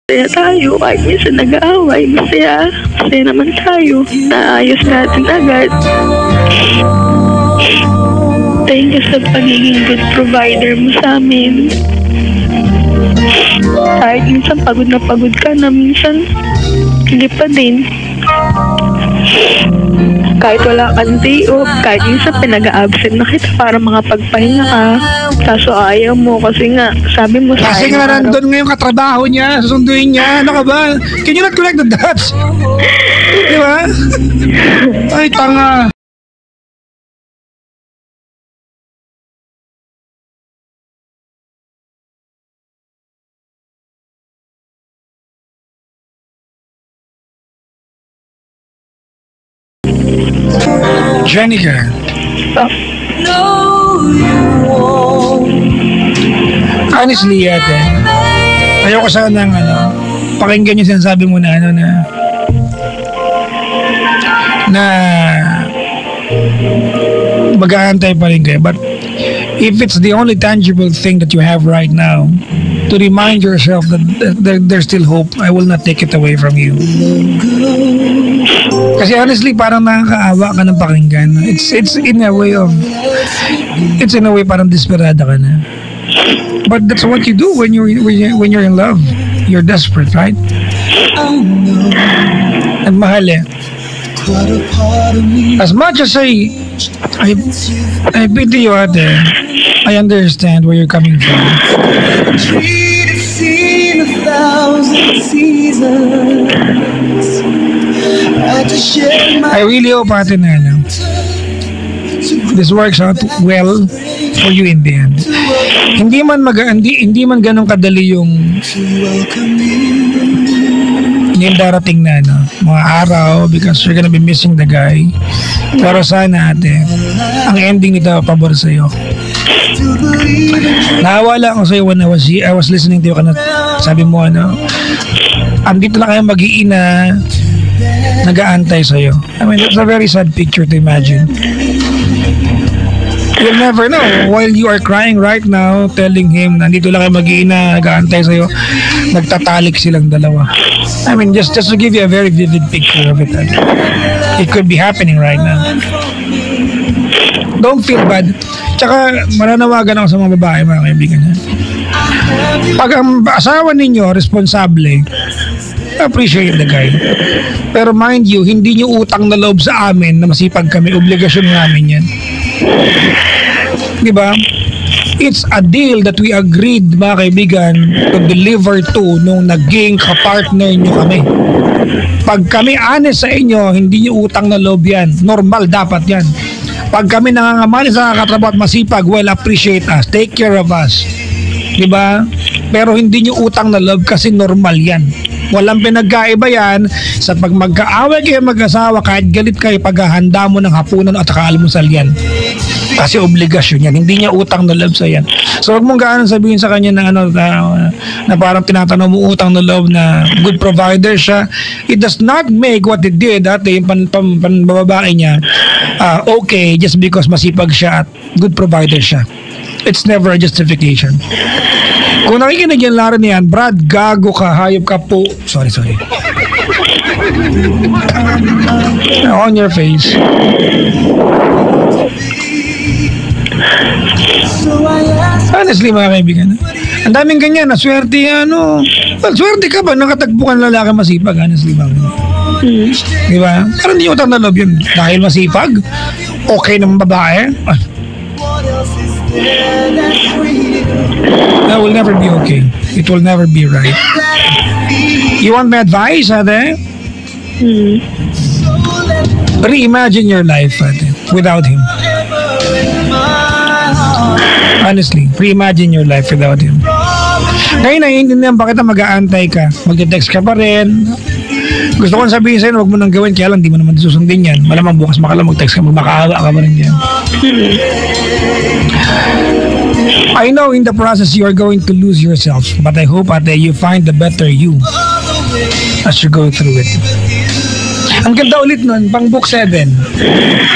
Masaya tayo, kahit minsan nag-aaway, masaya naman tayo, naayos natin agad. Thank you sa pagiging good provider mo sa amin. Kahit minsan pagod ka na, minsan hindi pa din. Kahit wala kang day off, kahit minsan pinag-absent na kita para makapagpahinga ka. Kaso ayaw mo kasi nga, sabi mo sa Kasi nga nandun nga yung katrabaho niya, susunduin niya, ano ka ba? Can you not connect the dots? Di ba? Ay, tanga. Jenica. Honestly, ate, ayoko sana ng pakinggan yung sinasabi mo na na mag-aantay pa rin kayo. But if it's the only tangible thing that you have right now, to remind yourself that there's still hope, I will not take it away from you. Kasi honestly, parang nakakaawa ka ng pakinggan. It's in a way parang desperada ka na. But that's what you do when you're in love. You're desperate, right? At mahal eh. As much as I pity you ate, I understand where you're coming from. I really hope ate na this works out well for you in the end. Hindi man ganun kadali Yung darating na mga araw because you're gonna be missing the guy. Pero sana ate, ang ending nito pabor sa'yo. Nawala ako sa'yo when I was listening to you sabi mo andito lang kayo mag-iina nag-aantay sa'yo. I mean, that's a very sad picture to imagine. You'll never know. While you are crying right now, telling him, nandito lang kayo mag-iina, nag-aantay sa'yo, nagtatalik silang dalawa. I mean, just to give you a very vivid picture of it. It could be happening right now. Don't feel bad. Tsaka, mananawagan ako sa mga babae, mga kaibigan. Pag ang asawa ninyo, responsable, appreciate the guy. Pero mind you, hindi nyo utang na loob sa amin na masipag kami. Obligasyon namin yan. Diba? It's a deal that we agreed, mga kaibigan, to deliver to nung naging kapartner nyo kami. Pag kami honest sa inyo, hindi nyo utang na loob yan. Normal dapat yan. Pag kami nangangamali sa katrabaho at masipag, well, appreciate us. Take care of us. Diba? Pero hindi nyo utang na loob kasi normal yan. Walang pinagkaiba yan sa pag magkaaway kayo mag-asawa, kahit galit kayo, paghahanda mo ng hapunan at almusal yan. Kasi obligasyon yan. Hindi niya utang na loob sa yan. So huwag mong gaano sabihin sa kanya na na parang tinatanong mo utang na loob na good provider siya. It does not make what it did dati yung panbababae niya okay just because masipag siya at good provider siya. It's never a justification. Kung nakikinig yan laro niyan, Brad, gago ka, hayop ka po. Sorry. On your face. Honestly, mga kaibigan, ang daming ganyan, swerte well, swerte ka ba, nakatagpo ka ng lalaki masipag, honestly, mga kaibigan. Diba? Pero hindi utang na loob yun. Dahil masipag, okay naman babae. That will never be okay. It will never be right. You want my advice, ate? Reimagine your life, ate, without him. Honestly, reimagine your life without him. Ngayon, naiintindihan bakit mag-aantay ka. Mag-text ka pa rin. Gusto kong sabihin sa'yo, huwag mo nang gawin, kaya lang di mo naman susundin yan. Malamang bukas mag-text ka, makaawa ka pa rin yan. I know in the process you are going to lose yourself, but I hope ate you find the better you as you go through it. Ang ganda ulit nun, pang book 7.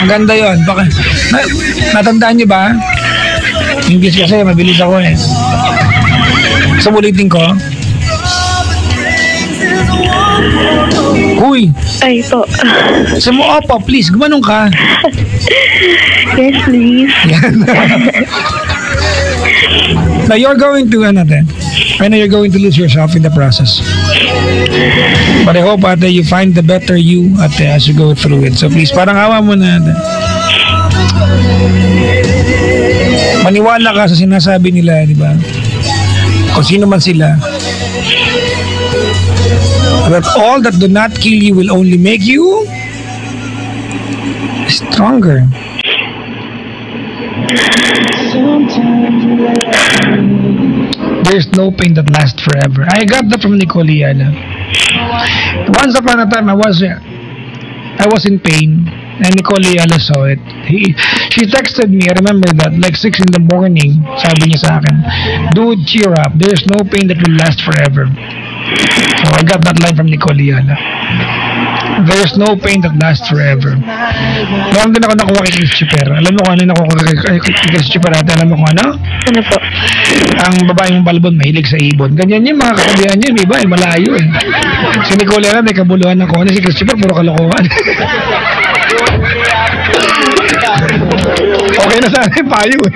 Ang ganda yun. Natandaan niyo ba? English kasi, mabilis ako eh. So, ulitin ko. Huy! Ay po. Sa mo, opo, please, gumanong ka. Yes, please. Yan. Now, you're going to, I know you're going to lose yourself in the process. But I hope ate, you find the better you ate, as you go through it. So please, parang awa mo na ate. Maniwala ka sa sinasabi nila, di ba? Kung sino man sila. That all that do not kill you will only make you stronger. There's no pain that lasts forever. I got that from Nicole Ayala. Once upon a time, I was in pain, and Nicole Ayala saw it. She texted me, I remember that, like 6 in the morning, sabi niya sa akin, dude, cheer up. There's no pain that will last forever. So I got that line from Nicole Ayala. There's no pain that lasts forever. Meron din ako nakuha kay Christopher. Alam mo kung ano yung nakuha kay Christopher natin? Alam mo kung ano? Ano po? Ang babaeng balbon mahilig sa ibon. Ganyan yung mga kasabihan niya. May iba, malayo eh. Si Nicole Ayala may kabuluhan ng kone. Si Christopher puro kalokohan. Okay na sana yung payo eh.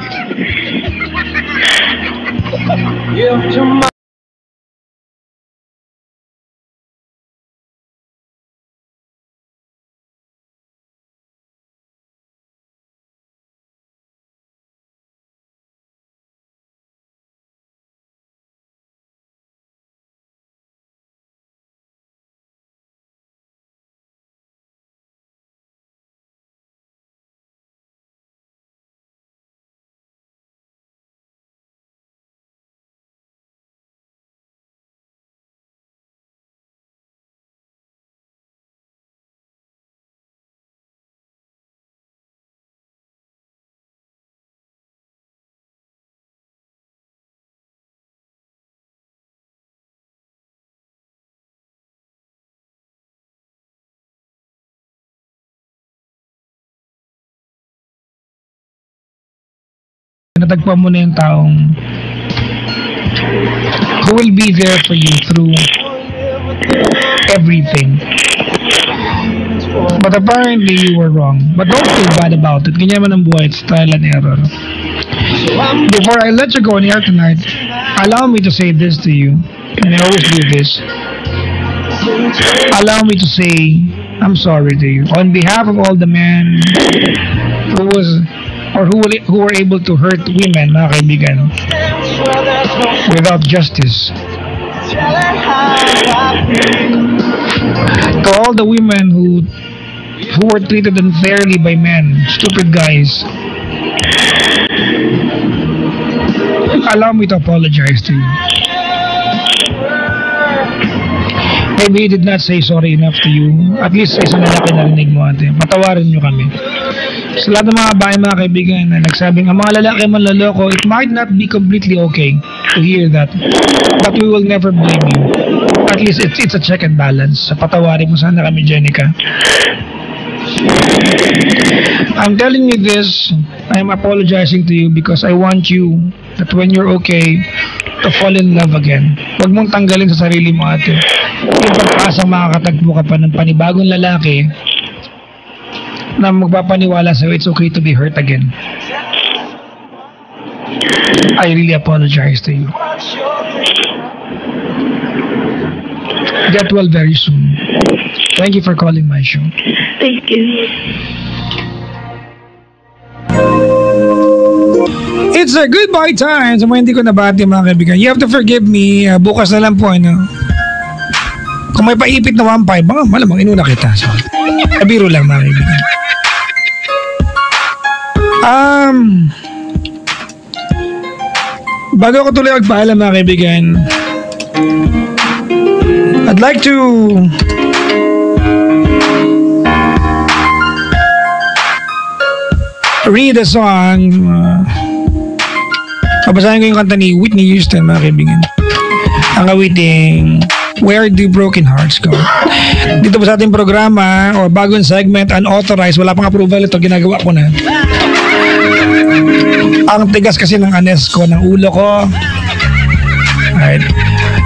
natagpuan mo na yung taong who will be there for you through everything. But apparently you were wrong. But don't feel bad about it. Ganyan man ang buhay. It's trial and error. Before I let you go on air tonight, allow me to say this to you. And I always do this. Allow me to say I'm sorry to you. On behalf of all the men who were able to hurt women, mga kaibigan, without justice. To all the women who were treated unfairly by men, stupid guys, allow me to apologize to you. Maybe he did not say sorry enough to you. At least sa isang lalaki narinig mo, ate. Patawarin nyo kami. Sa lahat ng mga bahay, mga kaibigan, na nagsabing, ang mga lalaki manloloko, it might not be completely okay to hear that. But we will never blame you. At least it's a check and balance. Patawarin mo sana kami, Jenica. I'm telling you this, I'm apologizing to you because I want you that when you're okay, to fall in love again. Huwag mong tanggalin sa sarili mo, ate. Yung pag-asang makakatagpo ka pa ng panibagong lalaki na magpapaniwala sa'yo, it's okay to be hurt again. I really apologize to you. Get well very soon. Thank you for calling my show. Thank you. It's a goodbye time. Sa mga hindi ko nabati, mga kaibigan, you have to forgive me. Bukas na lang po, ano. Kung may paipit na 1.5, baka malamang inuna kita. So, biro lang, mga kaibigan. Bago ako tuloy magpaalam, mga kaibigan, I'd like to read a song. Babasahin ko yung kanta ni Whitney Houston, mga kaibigan. Ang awiting Where Do Broken Hearts Go? Dito ba sa ating programa o bagong segment, unauthorized, wala pang approval ito, ginagawa ko na. Ang tigas kasi ng anes ko, ng ulo ko. Alright.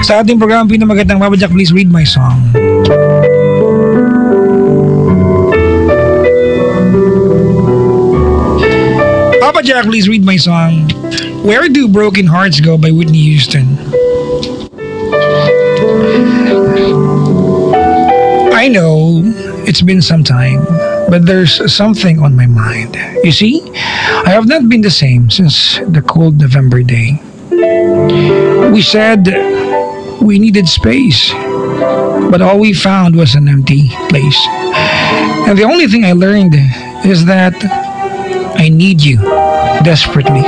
Sa ating programa, pinamagandang Papa Jack, please read my song. Papa Jack, please read my song. Where Do Broken Hearts Go by Whitney Houston. I know it's been some time, but there's something on my mind. You see, I have not been the same since the cold November day. We said we needed space, but all we found was an empty place. And the only thing I learned is that I need you desperately.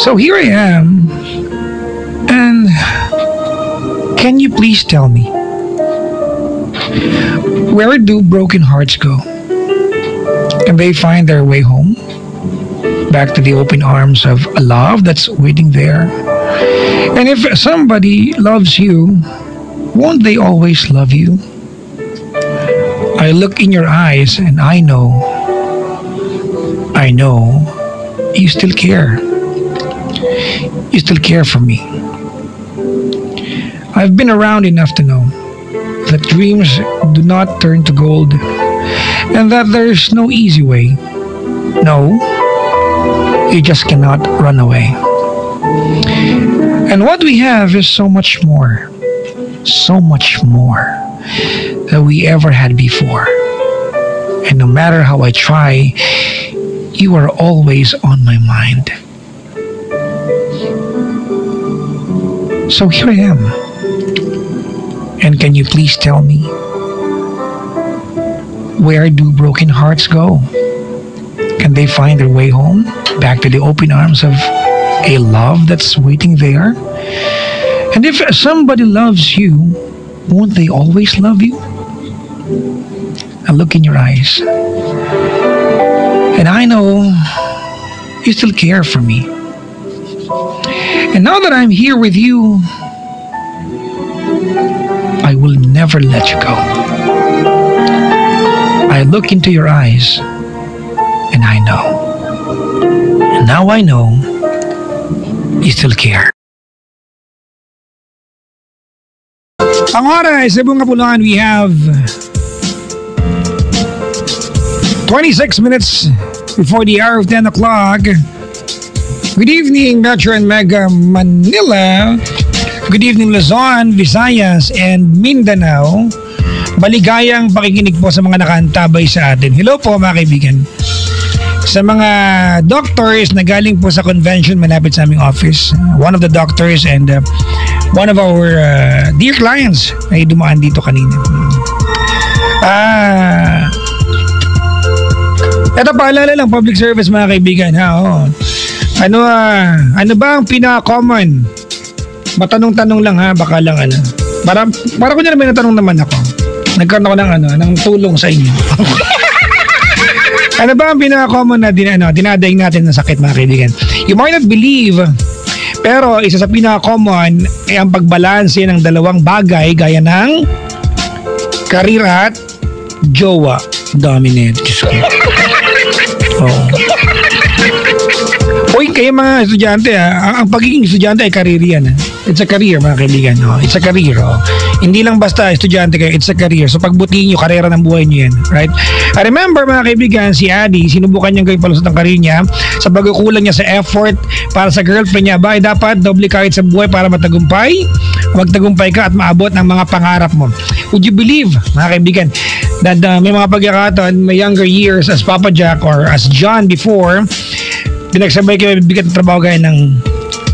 So here I am, and can you please tell me, where do broken hearts go? Can they find their way home? Back to the open arms of a love that's waiting there? And if somebody loves you, won't they always love you? I look in your eyes and I know you still care. You still care for me. I've been around enough to know that dreams do not turn to gold and that there's no easy way. No, you just cannot run away. And what we have is so much more than we ever had before. And no matter how I try, you are always on my mind. So here I am. And can you please tell me, where do broken hearts go? Can they find their way home? Back to the open arms of a love that's waiting there? And if somebody loves you, won't they always love you? I look in your eyes, and I know you still care for me. And now that I'm here with you, I will never let you go. I look into your eyes, and I know Now I know you still care. Ang oras sa Bunga Puluhan, we have 26 minutes before the hour of 10 o'clock. Good evening, Metro and Mega Manila. Good evening, Luzon, Visayas, and Mindanao. Maligayang pakikinig po sa mga nakaantabay sa atin. Hello po mga kaibigan. Sa mga doctors na galing po sa convention malapit sa aming office, one of the doctors and one of our dear clients ay dumaan dito kanina. Ito paalala lang, public service mga kaibigan ha. Oh. Ano ba ang pinaka-common? Matanong-tanong lang ha, baka lang ano. Para ko niya naman natanong naman ako. Nagkaroon ako ng tulong sa inyo. Ano ba ang pinaka-common na dinadaing natin ng sakit mga kaibigan? You might not believe, pero isa sa pinaka-common ay ang pagbalanse ng dalawang bagay gaya ng career at jowa. Dominant. Diyos ko. Oh. Uy, kayo mga estudyante ang pagiging estudyante ay career yan. It's a career mga kaibigan. Oh. It's a career. Oh. Hindi lang basta estudyante kayo, it's a career. So pagbutihin nyo, karera ng buhay nyo yan. Right? I remember mga kaibigan, si Adi, sinubukan niyang gawin palusot ng career niya sa pagkukulang niya sa effort para sa girlfriend niya. Ba, dapat doble kahit sa buhay para matagumpay. Magtagumpay ka at maabot ng mga pangarap mo. Would you believe, mga kaibigan, that may mga pagkakataon, may younger years as Papa Jack or as John before, pinagsabay kayo bigat ng trabaho gaya ng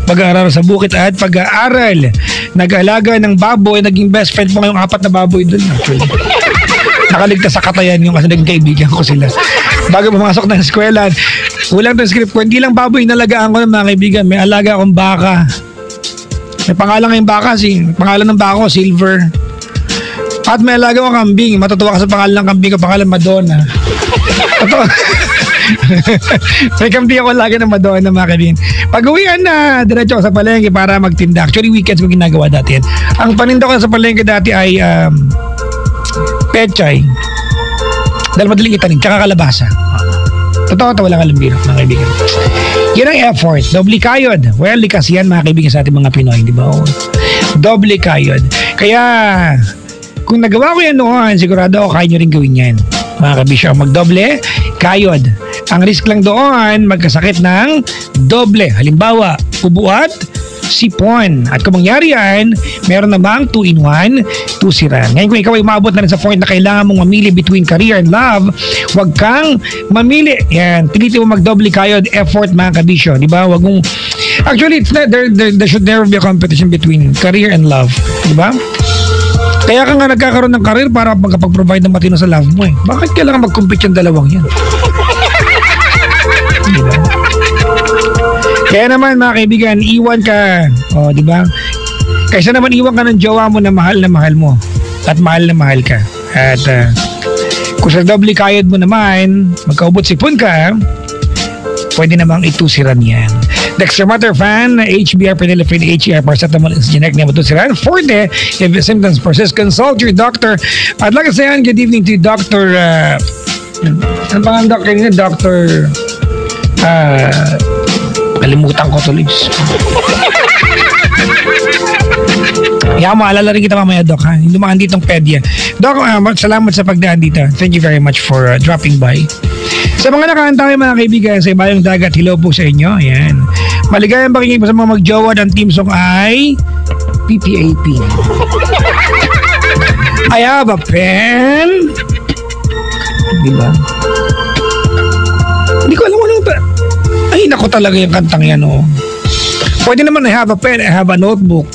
pag-aaral sa bukit at pag-aaral. Nag-alaga ng baboy, naging best friend po ngayong 4 na baboy doon actually. Nakaligtas sa katayan yung kasi naging kaibigan ko sila. Bago pumasok ng eskwela, walang transcript ko. Hindi lang baboy, nalagaan ko ng mga kaibigan. May alaga akong baka. May pangalan ngayong baka, pangalan ng baka ko, Silver. At may alaga akong kambing. Matutuwa ka sa pangalan ng kambing ko, pangalan Madonna. May kambing ako lagi ng Madonna mga kaibigan. Pag-uwian na, diretso ako sa palengke para magtinda. Actually, weekends ko ginagawa dati yan. Ang paninda ko sa palengke dati ay pechay. Dahil madaling itanim, tsaka kalabasa. Totoo, walang alambiro mga kaibigan. Yan ang effort. Doble kayod. Well, likas yan mga kaibigan sa ating mga Pinoy, di ba? Doble kayod. Kaya, kung nagawa ko yan noon, sigurado ako kaya nyo rin gawin yan. Mga kabisyo, magdoble kayod. Ang risk lang doon, magkasakit ng doble. Halimbawa, ubo at sipon. At kung mangyari yan, meron namang 2-in-1, 2 siran. Ngayon kung ikaw ay maabot na rin sa point na kailangan mong mamili between career and love, huwag kang mamili. Yan, pilitin mo magdoble kayod, effort mga kabisyo. Diba? Huwag mong... Actually, it's not, there should never be a competition between career and love. Diba? Kaya ka nga nagkakaroon ng career para magkapag-provide ng matino sa love mo eh. Bakit kailangan mag-compete yung dalawang yan? Diba? Kaya naman mga kaibigan, iwan ka. O, diba? Kaysa naman iwan ka ng jowa mo na mahal mo. At mahal na mahal ka. At kung sa doble kayod mo naman, magkaubot sipon ka, pwede namang itusiran yan. Dexter Matter Fan, HBR, Phenylephrine, HER, Paracetamol, Generic, Nematusiran. Forte, if symptoms persist, consult your doctor. I'd like to say good evening to Dr. Ano pa ang doctor niya? Dr. Kalimutan ko tuloy. Kaya maalala rin kita mamaya, Doc. Lumaan ditong pedya. Doc, salamat sa pagdaan dito. Thank you very much for dropping by. Sa mga nakahantay mga kaibigan sa Ibayong Dagat, hello po sa inyo. Ayan. Maligayang pakinggan po sa mga magjowa. Ang team song ay PPAP. I have a pen. Diba? Hindi ko alam anong... Ay, naku talaga yung kantang yan, oh. Pwede naman I have a pen, I have a notebook.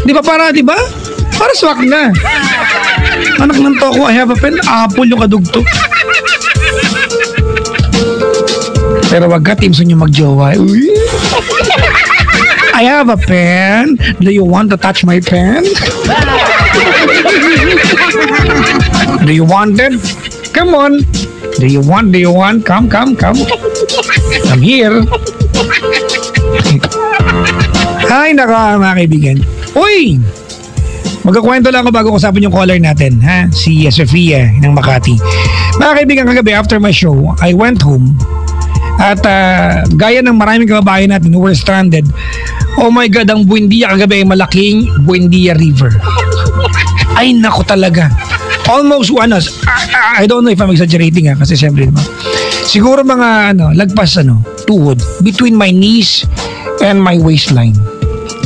Di ba? Para swak na. Anak ng toko, I have a pen, apple yung kadugtog. Pero wag ka, team song yung magjowa. Uy. I have a pen. Do you want to touch my pen? Do you want it? Come on. Do you want? Come. I'm here. Ay, naka mga kaibigan. Uy! Magkakwento lang ako bago usapin yung caller natin, ha? Si Sofia ng Makati. Mga kaibigan, kagabi after my show, I went home. At gaya ng maraming kababayan natin who were stranded, oh my God, ang Buendia kagabi ay malaking Buendia River. Ay nako talaga. Almost I don't know if I'm exaggerating kasi siyempre naman. Siguro mga lagpas tuhod between my knees and my waistline.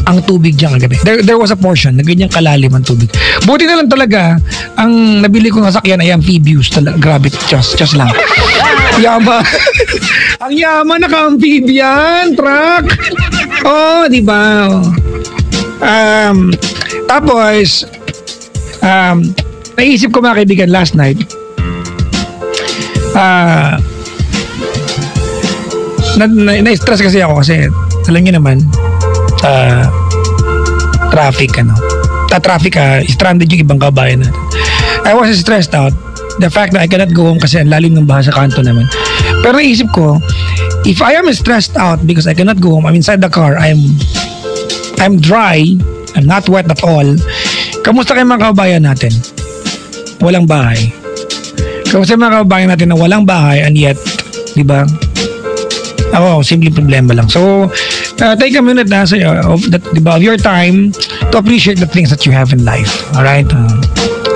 Ang tubig diyan kagabi. There was a portion na ganyang kalalim ang tubig. Buti na lang talaga ang nabili kong sasakyan ay amphibious talaga. Grabe, just lang. Yaman. Ang yaman naka-amphibian truck. Oh, di ba? Tapos naisip ko mga kaibigan last night. Na-stress kasi ako kasi alam niyo naman traffic stranded yung ibang kabayan natin. I was stressed out the fact that I cannot go home kasi ang lalim ng baha sa kanto naman. Pero naisip ko, if I am stressed out because I cannot go home, I'm inside the car, I'm dry, I'm not wet at all. Kamusta kayo mga kababayan natin? Walang bahay. Kamusta mga kababayan natin na walang bahay and yet, di ba? Simple problema lang. So, take a minute of your time to appreciate the things that you have in life. Alright?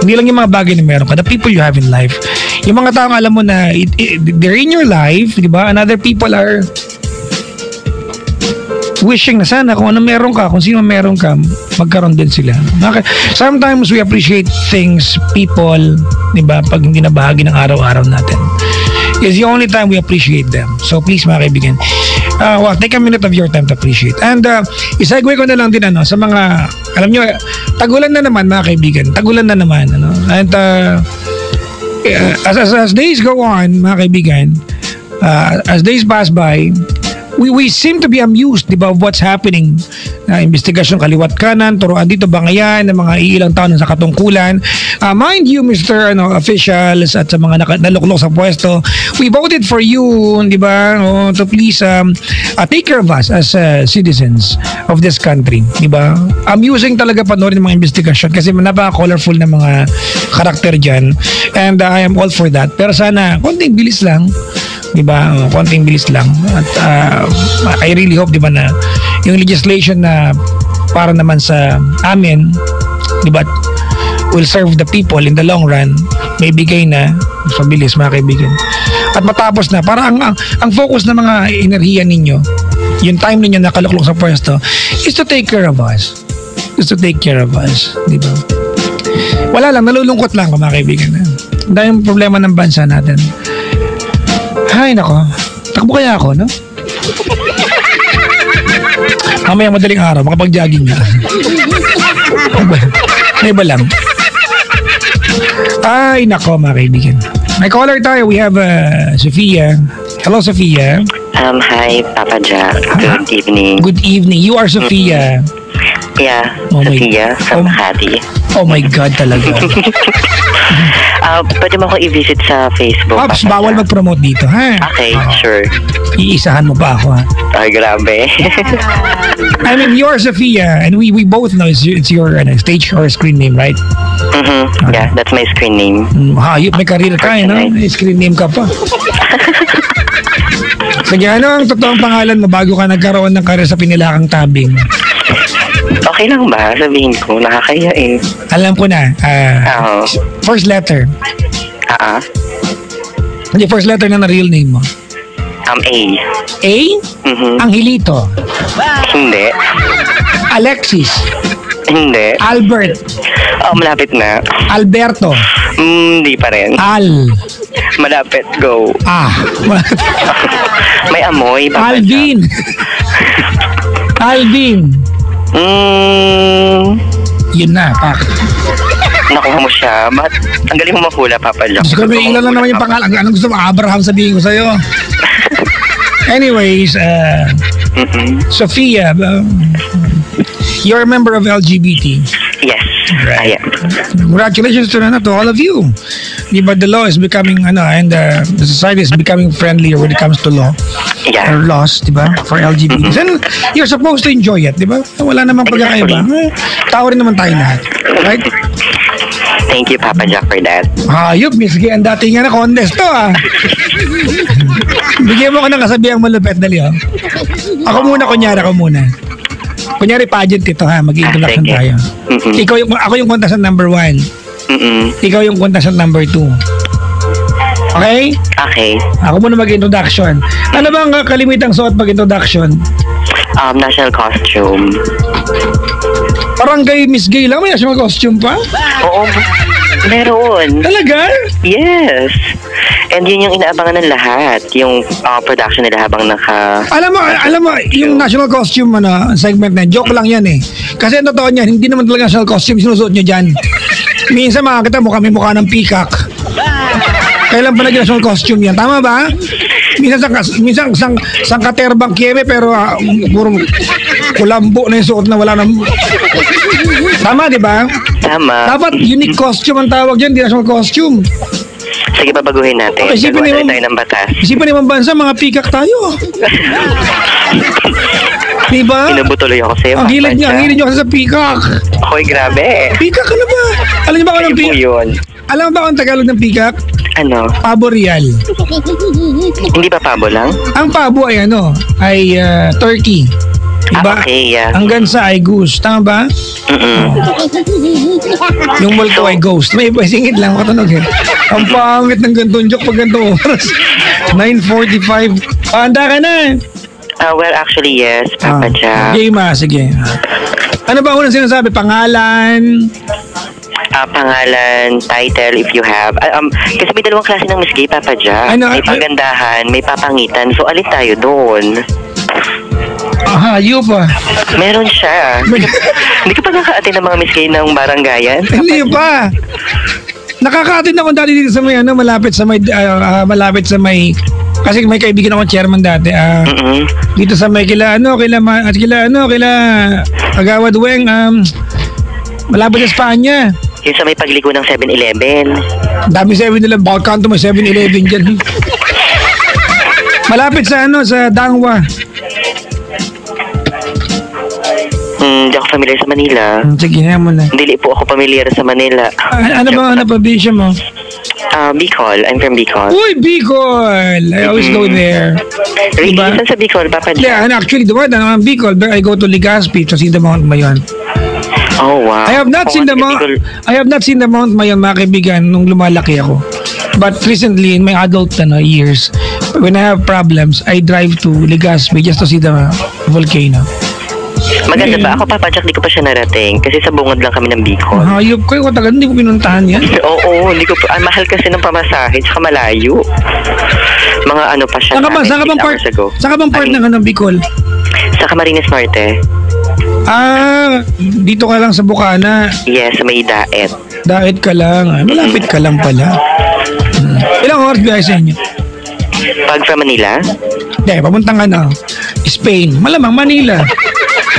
Hindi lang yung mga bagay na meron ka. The people you have in life. Yung mga taong alam mo na they're in your life, di ba? And other people are wishing na sana kung ano meron ka, kung sino meron ka, magkaroon din sila. Sometimes we appreciate things, people, di ba? Pag hindi na bahagi ng araw-araw natin. It's the only time we appreciate them. So please mga kaibigan, take a minute of your time to appreciate. And isegue ko na lang din sa mga, alam nyo, tagulan na naman mga kaibigan. Tagulan na naman. And as days go on, mga kaibigan, as days pass by, we seem to be amused, di ba, of what's happening. Investigasyon kaliwat kanan, turuan dito, bangayan, ng mga ilang taon sa katungkulan. Mind you, Mr. officials at sa mga naluklok sa pwesto, we voted for you, di ba, to please take care of us as citizens of this country, di ba? Amusing talaga panoorin ng mga investigasyon kasi napaka-colorful na mga karakter dyan. And I am all for that. Pero sana, konting bilis lang. Diba? Konting bilis lang. At I really hope, diba, na yung legislation na para naman sa amin, diba, will serve the people in the long run, may bigay na sa bilis mga kaibigan. At matapos na, para ang focus ng mga enerhiya ninyo, yung time ninyo nakaluklok sa pwesto, is to take care of us. Is to take care of us. Diba? Wala lang, nalulungkot lang mga kaibigan. Dahil yung problema ng bansa natin. Ay, nako. Takbo kaya ako, no? Mamaya madaling araw, makapag-jogging na. May iba lang. Ay, nako, mga kaibigan. May caller tayo. We have Sophia. Hello, Sophia. Hi, Papa Jack. Good evening. Good evening. You are Sophia. Yeah, Oh my- Sophia from Makati. Oh my God, talaga. Pwede mo ako i-visit sa Facebook. Pops, Papa bawal Jack. mag-promote dito, ha? Okay, Oo. sure. Iisahan mo pa ako, ha? Ay, grabe. I mean, you are Sophia, and we both know it's your stage or screen name, right? Yeah, that's my screen name. Hayop, may career ka, no? May screen name ka pa. Sige, ano ang totoong pangalan mo bago ka nagkaroon ng career sa Pinilakang Tabing? Okay lang ba? Sabihin ko, nakakaya eh. Alam ko na. Oo. First letter. Hindi, first letter na real name mo. A. A? Angelito. Hindi. Alexis. Hindi. Albert. Malapit na. Alberto. Hindi pa rin. Al. Malapit, go. May amoy, Papa Jack. Alvin. Alvin. Yun na, pak. Nakuha mo siya. Ba't ang galing mo mahula, Papa Jack? Gusto ko, may ilan lang naman yung pangalan. Anong gusto mo? Abraham sabihin ko sa'yo. Anyways, Sophia, you're a member of LGBT. Yes, Right. I am. Congratulations to all of you. Diba, the law is becoming, and the society is becoming friendlier when it comes to law. Yeah. Or laws, diba? For LGBTs. And you're supposed to enjoy it, diba? Wala namang pagkakaiba. Tao rin naman tayo lahat. Right? Thank you, Papa Jack, for that. Hayop, Miss Gay. Ang dating nga na contest to, ah. Bigyan mo ko ng kasabihang malupet. Dali, oh. Ako muna. Kunyari, pageant ito, ha. Mag-introduction Sige. tayo. Mm-mm. Ako yung contestant number 1. Mm-mm. Ikaw yung contestant number 2. Okay? Okay. Ako muna mag-introduction. Ano ba ang kalimitang suot pag-introduction? National costume. Parang kay Miss Gay lang, may national costume pa? Oo, meron. Talaga? Yes. And yun yung inaabangan ng lahat. Yung production nila habang Alam mo, yung national costume segment na, joke lang yan eh. Kasi ang totoo niyan, hindi naman talaga national costume sinusuot nyo dyan. Minsan makakita mo kami mukha ng peacock. Kailan pa nag-national costume yan? Tama ba? Minsan sang katerbang kieme pero puro kulambo na yung suot na wala nang... Tama, di ba? Tama. Dapat unique costume ang tawag dyan, di national costume. Sige, babaguhin natin. Okay, isipin Gagawa naman- tayo ng batas. Isipan naman bansa, mga peacock tayo. Di ba? Inubutuloy ako sa'yo, Ang Papa hilig Jack. niyo kasi sa peacock. Hoy, grabe. Peacock ano ba? Alam niyo ba kung Ano anong po peacock? yun? Alam mo ba kung Tagalog ng peacock? Ano? Pabo real. Hindi ba pabo lang? Ang pabo ay turkey. Diba? Okay, yeah. Ang gansa ay goose. Tama ba? Mm-mm. Yung multo ay ghost. May iba singit lang ako tunog eh. Ang pangit ng gantong joke pag ganito oras. 9:45. Handa ka na. Well, actually, yes, Papa Jack. Game sige. Ano ba unang sinasabi? Pangalan? Pangalan, title, if you have. Kasi may dalawang klase ng Miss Gay, Papa Jack. Ano, May pagandahan, may papangitan. So, alin tayo doon? Hayop ah. Meron siya. Hindi ka pa nakaka-attend ng mga Miss Gay ng barangayan? Hindi pa. Nakaka-attend ako dati dito sa may malapit sa may kasi may kaibigan akong chairman dati. Mm-mm. Dito sa may kila Agawad Weng malapit sa Espanya. Yung sa may pagligo ng 7-Eleven. Dami 7-Eleven, bawat kanto may 7-Eleven dyan. Malapit sa sa Dangwa. Hindi ako familiar sa Manila. Sige nga mo na. Hindi po ako familiar sa Manila. Ano ba probinsya mo? Bicol. I'm from Bicol. Uy, Bicol! I always go there. Really? Diba? Saan sa Bicol, Papa Jack? Yeah, and actually, dumaan na Bicol, but I go to Legazpi to see the Mount Mayon. Oh, wow. I have not Oo seen nga, the Mount. Bicol. I have not seen the Mount Mayon, mga kaibigan, nung lumalaki ako. But recently, in my adult years, when I have problems, I drive to Legazpi just to see the volcano. Maganda ba? Ako, Papa Jack, di ko pa siya narating. Kasi sa bungod lang kami ng Bicol. Hayop ko, tagal, hindi ko pinuntahan yan. Oo, hindi ko pa. Mahal kasi ng pamasahe, tsaka malayo. Mga ano pa siya. Saan ka bang part ng Bicol? Sa Camarines Norte. Dito ka lang sa Bukana. Yes, sa may Daet. Daet ka lang. Ay, malapit ka lang pala. Ilang oras biyahe sa inyo? Pag from Manila? Hindi, papuntang Spain. Malamang Manila.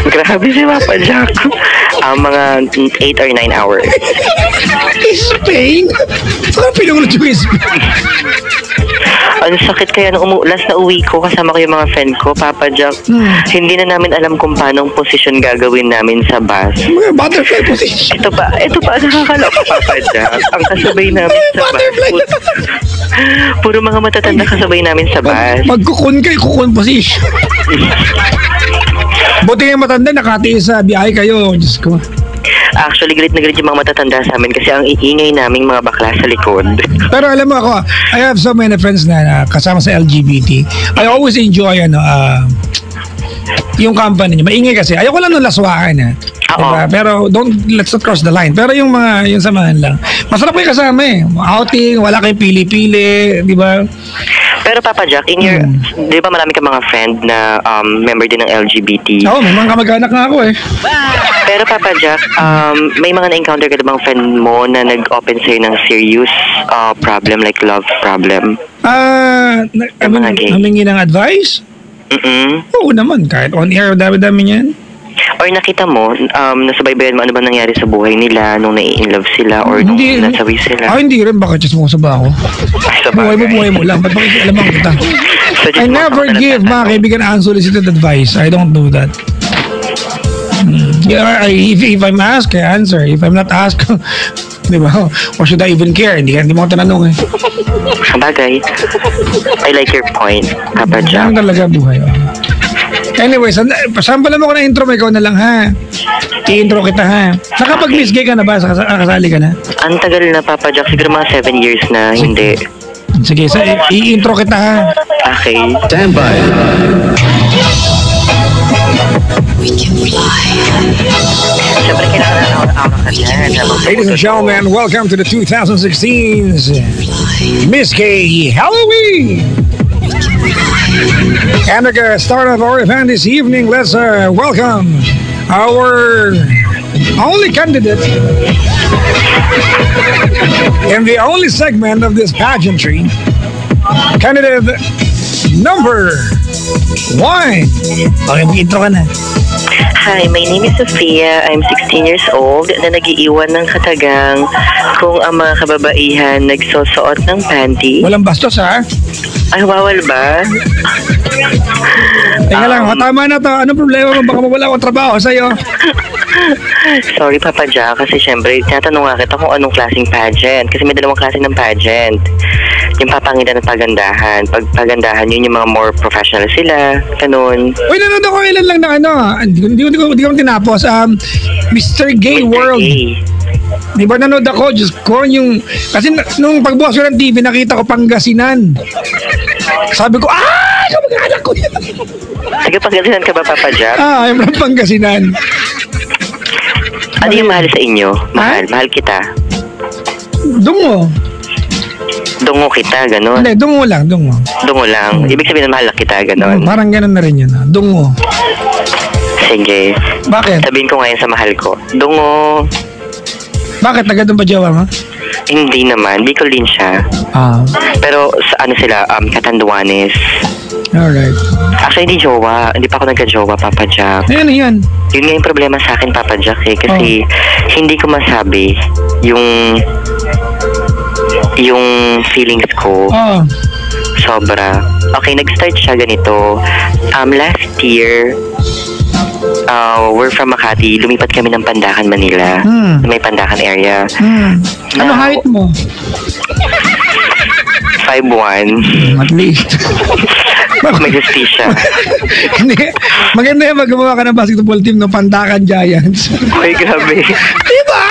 Grabe si Papa Jack. Mga 8 or 9 hours. Spain? Saan pinunod yung Spain? Ang sakit kaya nung last na uwi ko, kasama ko yung mga friend ko, Papa Jack. Hindi na namin alam kung paano ang posisyon gagawin namin sa bus. Mga butterfly position. Ito pa, nakakaloko, Papa Jack. Ang kasabay namin sa Butterfly. bus. Puro mga matatanda kasabay namin sa bus. Magkukun position. Buti yung matanda, nakatiis sa biyahe kayo. Diyos ko. Actually, galit na galit yung mga matatanda sa amin kasi ang iingay naming mga bakla sa likod. Pero alam mo ako, I have so many friends na kasama sa LGBT. I always enjoy yung company niya. Maingay kasi. Ayoko lang nung laswaan Diba? Pero let's not cross the line. Pero yung samahan lang. Masarap kayo kasama outing, wala kayong pili-pili, di ba? Pero Papa Jack, di ba marami ka mga friend na member din ng LGBT? Oo, may mga kamag-anak na ako Pero Papa Jack, may mga na-encounter ka na bang friend mo na nag-open sa'yo ng serious problem like love problem? Humingi ng advice? Oo naman, kahit on air, dami-dami niyan. Or nakita mo, nasubaybayan mo ano ba nangyari sa buhay nila nung nai-inlove sila or nung nasawi sila? Hindi rin, baka just mo sa ba ako? Buhay mo lang, ba't alamang kita? I never give mga kaibigan unsolicited advice. I don't do that. If I'm asked, I answer. If I'm not asked, Di ba? Or should I even care? Hindi mo ako tinanong eh. Sabagay. I like your point, Papa Jack. Ano talaga buhay? Anyway, sample mo ko na intro mo, ikaw na lang ha. I-intro kita ha. Nakapag-miss gay ka na ba? Kasali ka na? Ang tagal na, Papa Jack. Siguro mga 7 years na, hindi. Sige, i-intro kita ha. Okay. Stand by. Siyempre, kailangan na ako kanya. Ladies and gentlemen, welcome to the 2016's Miss K Halloween. And the start of our event this evening, let's welcome our only candidate in the only segment of this pageantry, candidate number 1. Okay, mag-intro ka na. Hi, my name is Sophia. I'm 16 years old na nag-iiwan ng katagang kung ang mga kababaihan nagsusuot ng panty. Walang bastos ha? Ay, bawal ba? Teka lang, tama na to. Anong problema mo? Baka mawala akong trabaho sa'yo. Sorry, Papa Jack, kasi syempre, tinatanong nga kita kung anong klaseng pageant. Kasi may dalawang klase ng pageant. Yung papangitan at pagandahan. Pag pagandahan, yun yung mga more professional sila. Ganun. Uy, nanood ako ilan lang na ano. Hindi ko tinapos. Mr. Gay Mr. World. Gay. Di ba nanood ako? Diyos ko, yung... Kasi nung pagbukas ko ng TV, nakita ko Pangasinan. Sabi ko, kamag-anak ko yan. Sige, Pangasinan ka ba, Papa Jack? I'm from Pangasinan. Ano yung mahal sa inyo? Mahal. Mahal kita. Dungo. Dungo kita, ganun. Hindi, dungo lang, dungo. Dungo lang. Ibig sabihin na mahal na kita, ganun. Parang ganun na rin yun. Dungo. Sige. Bakit? Sabihin ko ngayon sa mahal ko. Dungo. Bakit? Taga doon pa jowa mo? Hindi naman. Bicol din siya. Pero sa ano sila, Catanduanes. Alright. Actually, hindi jowa. Hindi pa ako nagka-jowa, Papa Jack. Ayan, yan. Yun nga yung problema sa akin, Papa Jack, eh. Kasi hindi ko masabi yung feelings ko. Sobra. Okay, nag-start siya ganito. Last year, we're from Makati. Lumipat kami ng Pandacan, Manila. May Pandacan area. Ano height mo? 5'1". At least. May justisya. Hindi. Maganda yung magawa ka ng basketball team ng Pandacan Giants. Ay, grabe. Diba?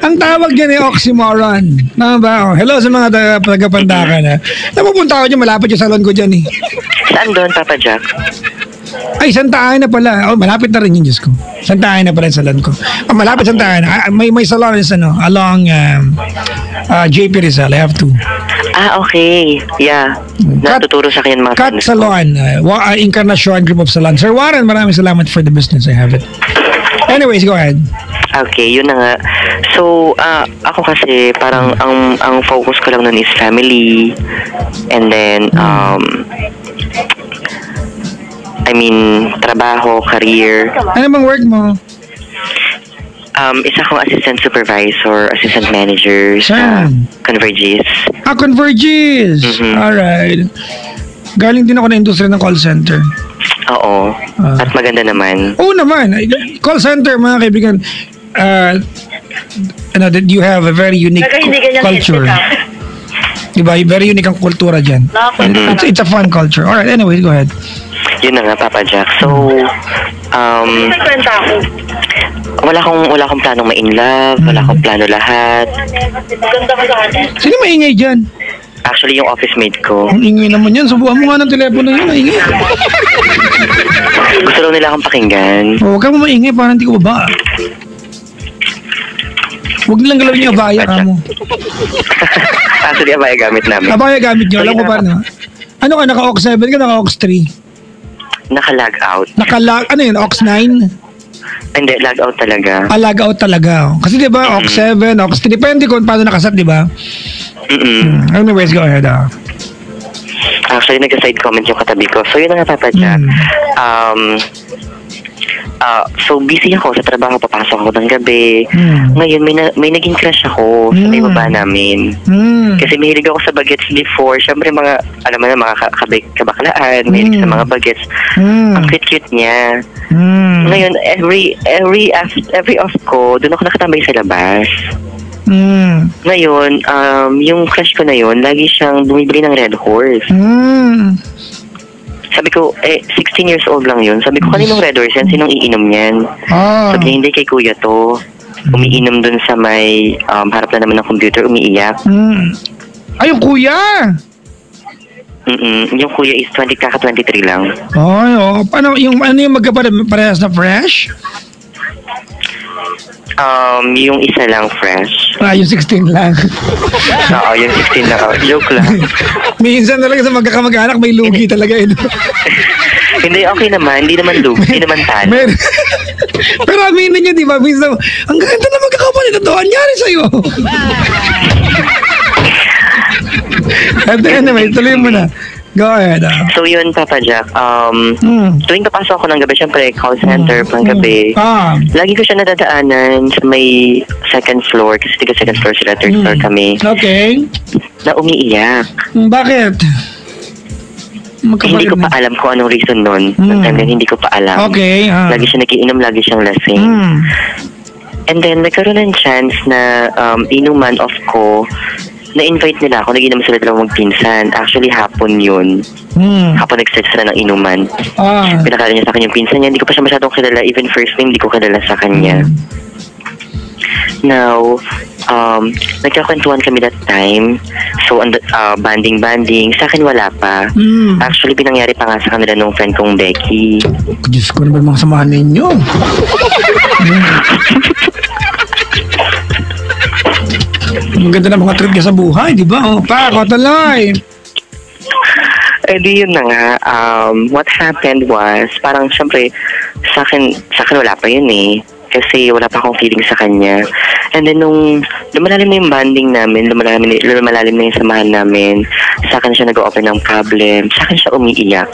Ang tawag dyan ay oxymoron. Tama ba? Hello sa mga taga-Pandacan ha. Napupunta ako dyan, malapit yung salon ko dyan eh. Saan doon, Papa Jack? Ay, Santa Ana pala. Malapit na rin yun, Diyos ko. Santa Ana pala yung salon ko. Malapit Santa Ana. May salon is along JP Rizal. I have to. Okay. Yeah. Natuturo sa akin mga Cut friends ko. Salon. Encarnacion Group of Salon. Sir Warren, maraming salamat for the business. I have it. Anyways, go ahead. Okay, yun na nga. So, ako kasi parang ang focus ko lang nun is family. And then, trabaho, career. Ano bang work mo? Isa akong assistant supervisor, assistant manager sa Convergys. Convergys! Alright. Galing din ako na industriya ng call center. Oo. At maganda naman. Oo naman. Call center, mga kaibigan, that you have a very unique culture. Diba? Very unique ang kultura dyan. It's a fun culture. Alright, anyway, go ahead. Yun na nga, Papa Jack. So, wala akong planong ma-in love, wala akong plano lahat. Sino maingay dyan? Actually, yung office mate ko. Ang ingay naman yan. Subuhan mo nga ng telepono yun. Maingay. Gusto daw nila akong pakinggan. Huwag ka mo maingay para hindi ko baba. Huwag nilang galawin yung abaya ka mo. Actually, abaya gamit namin. Abaya gamit nyo. Alam ko ba na? Ano ka? Naka-Ox 7 ka? Naka-Ox 3? Naka-log out. Ano yun? Ox 9? Hindi, log out talaga. Log out talaga. Kasi di ba, Ox 7, Ox 3, depende kung paano nakasat, di ba? Anyways, go ahead. Actually, nag-side comment yung katabi ko. So, yun na nga, Papa Jack. So, busy ako sa trabaho. Papasok ako ng gabi. Ngayon, may naging crush ako sa may baba namin. Kasi mahilig ako sa bagets before. Siyempre, alam mo na, mga kabaklaan. Mahilig sa mga bagets. Ang cute-cute niya. Ngayon, every off ko, doon ako nakatambay sa labas. Ngayon, yung crush ko na yun, lagi siyang bumibili ng Red Horse. Sabi ko, 16 years old lang yun. Sabi ko, kaninong Red Horse yan? Sinong iinom yan? Sabi niya, hindi kay kuya to. Umiinom dun sa may harap na naman ng computer, umiiyak. Ay, yung kuya! Yung kuya is 23 lang. Ay, ano yung magkaparehas na fresh? Yung isa lang fresh. Yung 16 lang. Oo, yung 16 lang. Joke lang. Minsan talaga sa magkakamag-anak may lugi talaga. Hindi, okay naman. Hindi naman lugi. Hindi naman talo. Pero aminin niyo, di ba? Minsan, ang ganda na magkakapatid. Ito, anyari sa'yo. Anyway, tuloy mo na. Go ahead. So yun, Papa Jack, tuwing papasok ako ng gabi, syempre, call center, pang gabi, lagi ko siya nadadaanan sa may second floor, kasi tiga second floor sila, third floor kami. Okay. Na umiiyak. Bakit? Hindi ko pa alam kung anong reason nun. Hindi ko pa alam. Okay. Lagi siya nagiinom, lagi siyang lasing. And then, nagkaroon ng chance na inuman off ko, na-invite nila ako, nag-inom sila dalawang magpinsan. Actually, hapon yun. Hapon nag-set sila ng inuman. Pinakala niya sa akin yung pinsan niya. Hindi ko pa siya masyadong kilala. Even first name, hindi ko kilala sa kanya. Now, nagkakwentuhan kami that time. So, banding-banding. Sa akin, wala pa. Actually, pinangyari pa nga sa kanila nung friend kong Becky. Diyos ko, ano ba mga samahan ninyo? Ang ganda ng mga trip ka sa buhay, di ba? Kotalay. Di yun na nga. What happened was, parang syempre, sa akin wala pa yun eh. Kasi wala pa akong feeling sa kanya. And then nung lumalalim na yung bonding namin, lumalalim na yung samahan namin, sa akin siya nag-open ng problem, sa akin siya umiiyak.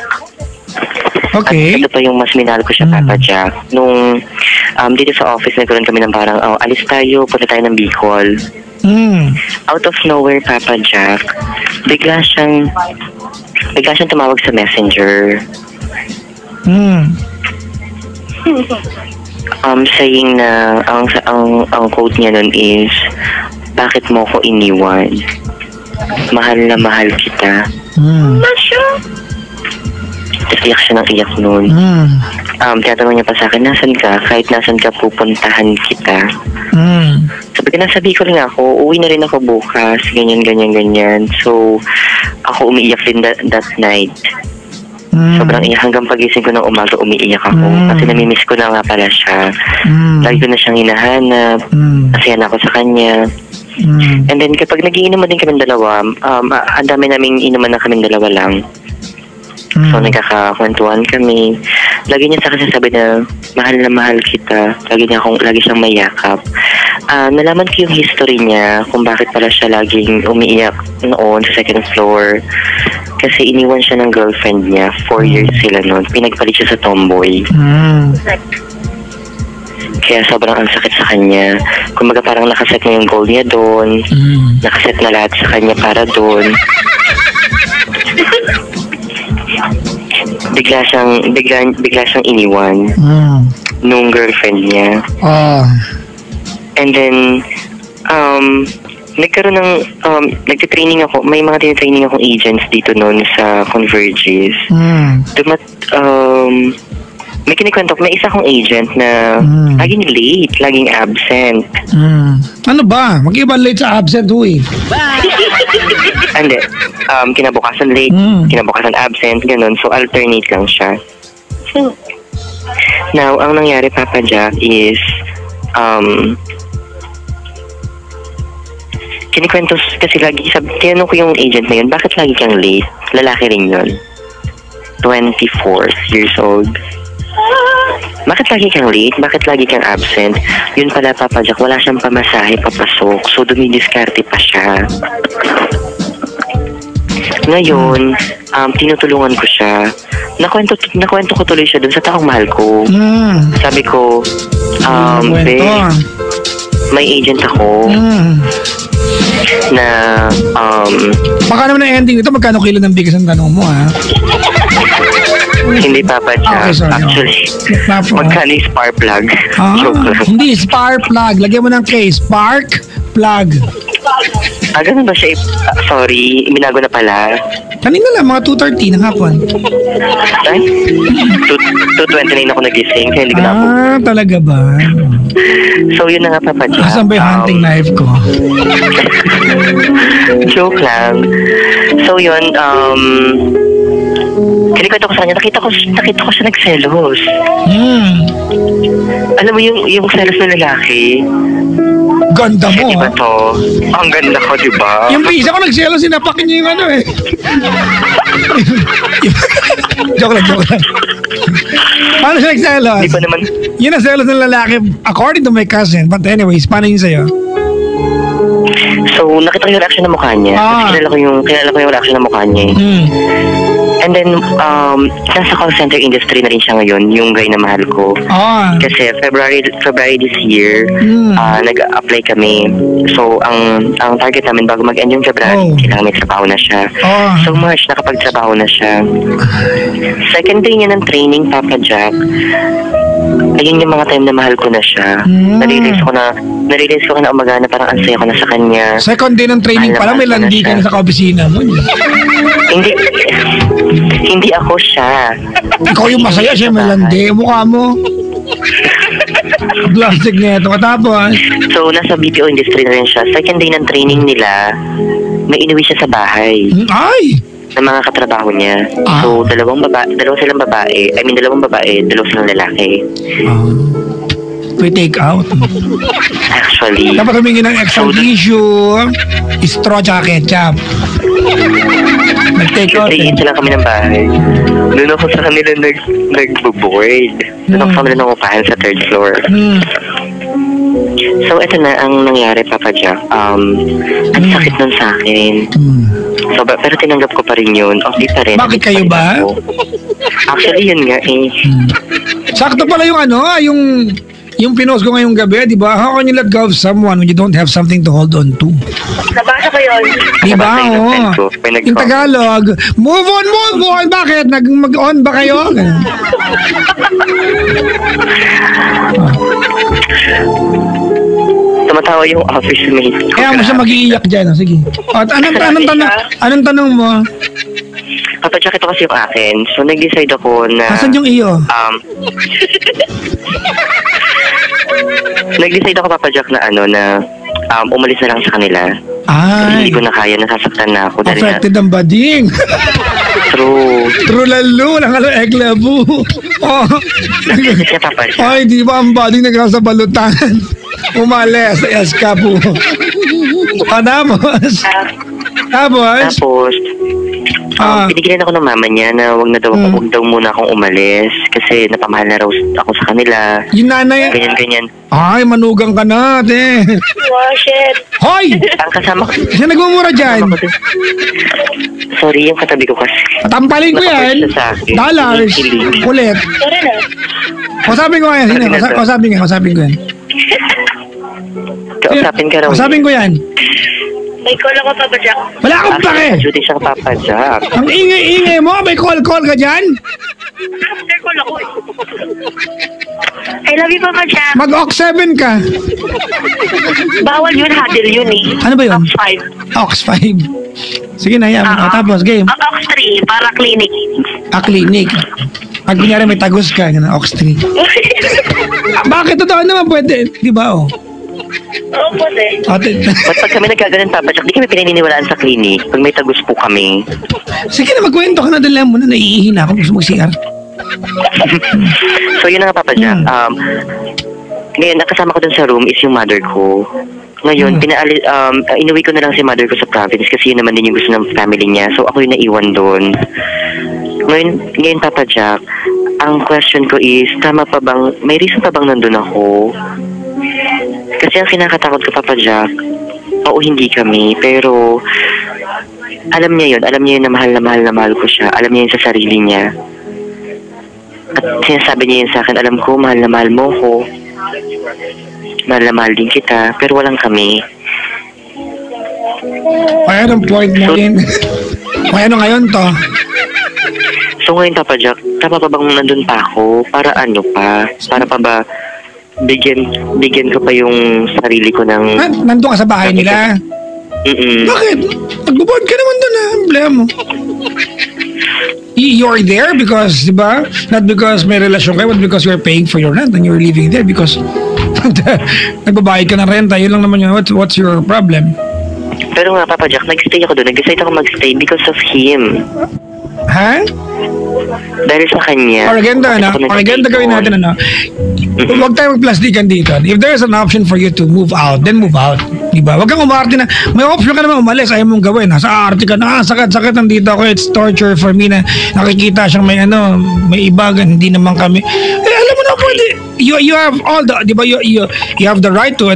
Okay. At ito pa yung mas minahal ko siya, Papa Jack. Nung dito sa office, nagkaroon kami ng parang, alis tayo, punta tayo ng Bicol. Out of nowhere, Papa Jack, bigla siyang tumawag sa messenger. Saying na ang quote niya nun is, bakit mo ko iniwan? Mahal na mahal kita. Tapos iyak siya ng iyak nun. Tinatanong niya pa sa akin, nasan ka? Kahit nasan ka, pupuntahan kita. Sabi ko, nasa Bicol nga ako, uwi na rin ako bukas, ganyan. So, ako umiiyak din that night. Sobrang iyak, hanggang pagising ko ng umaga, umiiyak ako. Kasi namimiss ko na nga pala siya. Lagi ko na siyang hinahanap. Masaya na ako sa kanya. And then, kapag nagiinuman din kami dalawa, ang dami naming inuman na kami dalawa lang. So, nagkakakwentuhan kami. Lagi niya sa akin sabi na, mahal na mahal kita. Lagi siyang mayakap. Nalaman ko yung history niya, kung bakit pala siya laging umiiyak noon sa second floor. Kasi iniwan siya ng girlfriend niya. 4 years sila noon. Pinagpalit siya sa tomboy. Kaya sobrang ang sakit sa kanya. Kumbaga parang nakaset na yung goal niya doon. Nakaset na lahat sa kanya para doon. Bigla siyang iniwan nung girlfriend niya. And then nagkaroon ng nagte-training ako. May mga tinitraining akong agents dito noon sa Converges. May kinikwento ko, may isa akong agent na laging late, laging absent. Ano ba? Mag-iba late sa absent, huy. Hindi. Kinabukasan late, kinabukasan absent, ganun. So, alternate lang siya. Now, ang nangyari, Papa Jack, is kinikwento kasi lagi, tinanong ko yung agent na yun, bakit lagi kang late? Lalaki rin yun. 24 years old. Bakit lagi kang late? Bakit lagi kang absent? Yun pala, Papa Jack, wala siyang pamasahe papasok. So, dumidiskarte pa siya. Ngayon, tinutulungan ko siya. Nakwento ko tuloy siya dun sa taong mahal ko. Sabi ko, babe, may agent ako na baka naman ang ending ito, magkano kilo ng bigas ang tanong mo, ha? Hindi, Papa Jack. Okay, actually, magkano yung spark plug? Joke lang. Hindi, spark plug. Lagyan mo ng K. Spark plug. Ganun ba siya? Sorry, minago na pala. Kanina lang, mga 2:30 ng hapon. Ay, 2:29 ako nagising, kaya hindi ko na ako. Talaga ba? So, yun na nga, Papa Jack. Asan ba yung hunting knife ko? Joke lang. So, yun, kinikwento ko sa kanya, nakita ko siya nagselos. Alam mo yung selos na lalaki? Ganda mo, Diba to? Ang ganda ko, diba? Yung isa ko nagselos, sinapak niya yung ano eh. Joke lang. Paano siya nagselos? Di ba naman? Yun ang selos ng lalaki, according to my cousin. But anyways, paano yun sa'yo? So, nakita ko yung reaction ng mukha niya. Kasi kilala ko yung reaction ng mukha niya. And then, nasa call center industry na rin siya ngayon, yung guy na mahal ko. Kasi February this year, nag-apply kami. So, ang target namin bago mag-end yung February, kailangan may trabaho na siya. So, March, nakapagtrabaho na siya. Second day niya ng training, Papa Jack, ayun yung mga time na mahal ko na siya. Nare-realize ko na umaga na parang ansaya ko na sa kanya. Second day ng training pala, may landi ka na sa kaopisina mo. Hindi ako siya. Ikaw yung masaya siya, may landi. Mukha mo. Plastic na ito. Tapos? So, nasa BPO industry na rin siya. Second day ng training nila, may inuwi siya sa bahay. Ay! Ng mga katrabaho niya. So, dalawang babae, dalawa silang lalaki. We take out. Actually. Dapat humingi ng extra tissue, straw, tsaka ketchup. Nag-take out. Kasi sila kami ng bahay. Doon ako sa kanila nag-board. Doon ako sa kanila nangupahan sa third floor. So, ito na ang nangyari, Papa Jack. Ang sakit nun sa akin. So, pero tinanggap ko pa rin yun. Okay pa rin. Bakit kayo ba? Actually, yun nga eh. Sakto pala yung yung pinost ko ngayong gabi, di ba? How can you let go of someone when you don't have something to hold on to? Nabasa ko yun. Di ba? Yung Tagalog, move on! Bakit? Mag-on ba kayo? Tumatawa yung office mate ko. Kaya mo siya mag-iiyak dyan. Sige. At anong tanong mo? Papa Jack, ito kasi yung akin. So, nag-decide ako na... Asan yung iyo? Nag-decide ako, Papa Jack, na umalis na lang sa kanila. Kasi hindi ko na kaya, nasasaktan na ako. Affected ang bading. True lalo, walang eklabu. Kasi siya, Papa Jack. Ay, di ba ang bading nagkasa balutan? Umalis sa eskabu. Tapos, pinigilan ako ng mama niya na wag daw muna akong umalis kasi napamahal na raw ako sa kanila. Yung nanay. Ganyan. Ay, manugang ka na, ate. Wow, shit. Hoy! Ang kasama ko. Siya nagmumura dyan. Sorry, yung katabi ko kasi. Tampalin ko yan. Dollars. Kulit. Sorry na. Kausapin ko yan. Sino? Kausapin ko yan. Kausapin ka raw. Kausapin ko yan. May call ako, Papa Jack. Wala akong pake. Duty siya, Papa Jack. Ang ingay-ingay mo. May call ka dyan. After call ako eh. I love you, Papa Jack. Mag-Ox 7 ka. Bawal yun, huddle yun eh. Ano ba yun? Ox 5. Ox 5. Sige na, yan. Tapos, game. Ox 3, para clinic. Clinic. Pag kunyari may tagus ka, Ox 3. Bakit? Totoo naman pwede. Di ba, Oo, pwede. Pag kami nagkaganon, Papa Jack, di kami pinaniniwalaan sa clinic. Pag may tagus po kami. Sige na, magkwento ka na dala mo na naiihi na ako. Gusto mag-CR. So, yun na nga, Papa Jack. Ngayon, nakasama ko dun sa room is yung mother ko. Ngayon, inuwi ko na lang si mother ko sa province kasi yun naman din yung gusto ng family niya. So, ako yung naiwan dun. Ngayon, Papa Jack, ang question ko is, may reason pa bang nandun ako? Kasi ang kinakatakot ko, Papa Jack, oo, hindi kami, pero alam niya yun na mahal ko siya. Alam niya yun sa sarili niya. At sinasabi niya yun sa akin, alam ko, mahal na mahal mo ko. Mahal na mahal din kita, pero walang kami. Kaya anong point mo din? Kaya ano ngayon to? So ngayon, Papa Jack, tama pa bang nandun pa ako? Para ano pa? Para pa ba bigyan ko pa yung sarili ko ng... Nandun ka sa bahay nila? Bakit? Nagbo-board ka naman doon, problema mo. You're there because, di ba? Not because may relasyon kayo, but because you're paying for your rent and you're living there because nagbabayad ka ng renta. Yun lang naman yun. What's your problem? Pero nga, Papa Jack, nag-stay ako doon. Nag-decide ako mag-stay because of him. Ha? Dahil sa kanya. Ganda gawin natin, Huwag tayo magplastikan dito. If there's an option for you to move out, then move out. Diba? Huwag kang umarte na. May option ka naman umalis, ayaw mong gawin. Nasa arte ka na, sakit nandito ako. It's torture for me na nakikita siyang may iba, hindi naman kami. Alam mo na, pwede. You have all the, diba, you have the right to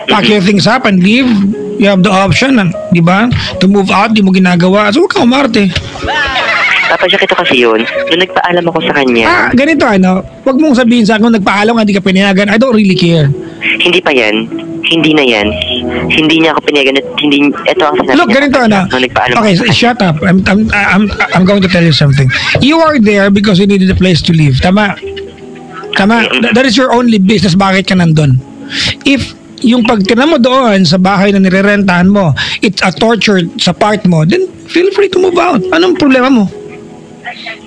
pack your things up and leave. You have the option, di ba? To move out, di mo ginagawa. So, huwag kang umarte. Papa Jack, ito kasi yun. Nung nagpaalam ako sa kanya. Ganito, huwag mong sabihin sa akin, nagpaalam ka, hindi ka pinayagan. I don't really care. Hindi pa yan. Hindi na yan. Hindi niya ako pinayagan. Ito ang sinabi. Look, ganito, Okay, shut up. I'm going to tell you something. You are there because you needed a place to live. Tama? That is your only business. Bakit ka nandun? If yung pagtira mo doon sa bahay na nirerentahan mo, it's a torture sa part mo, then feel free to move out. Anong problema mo?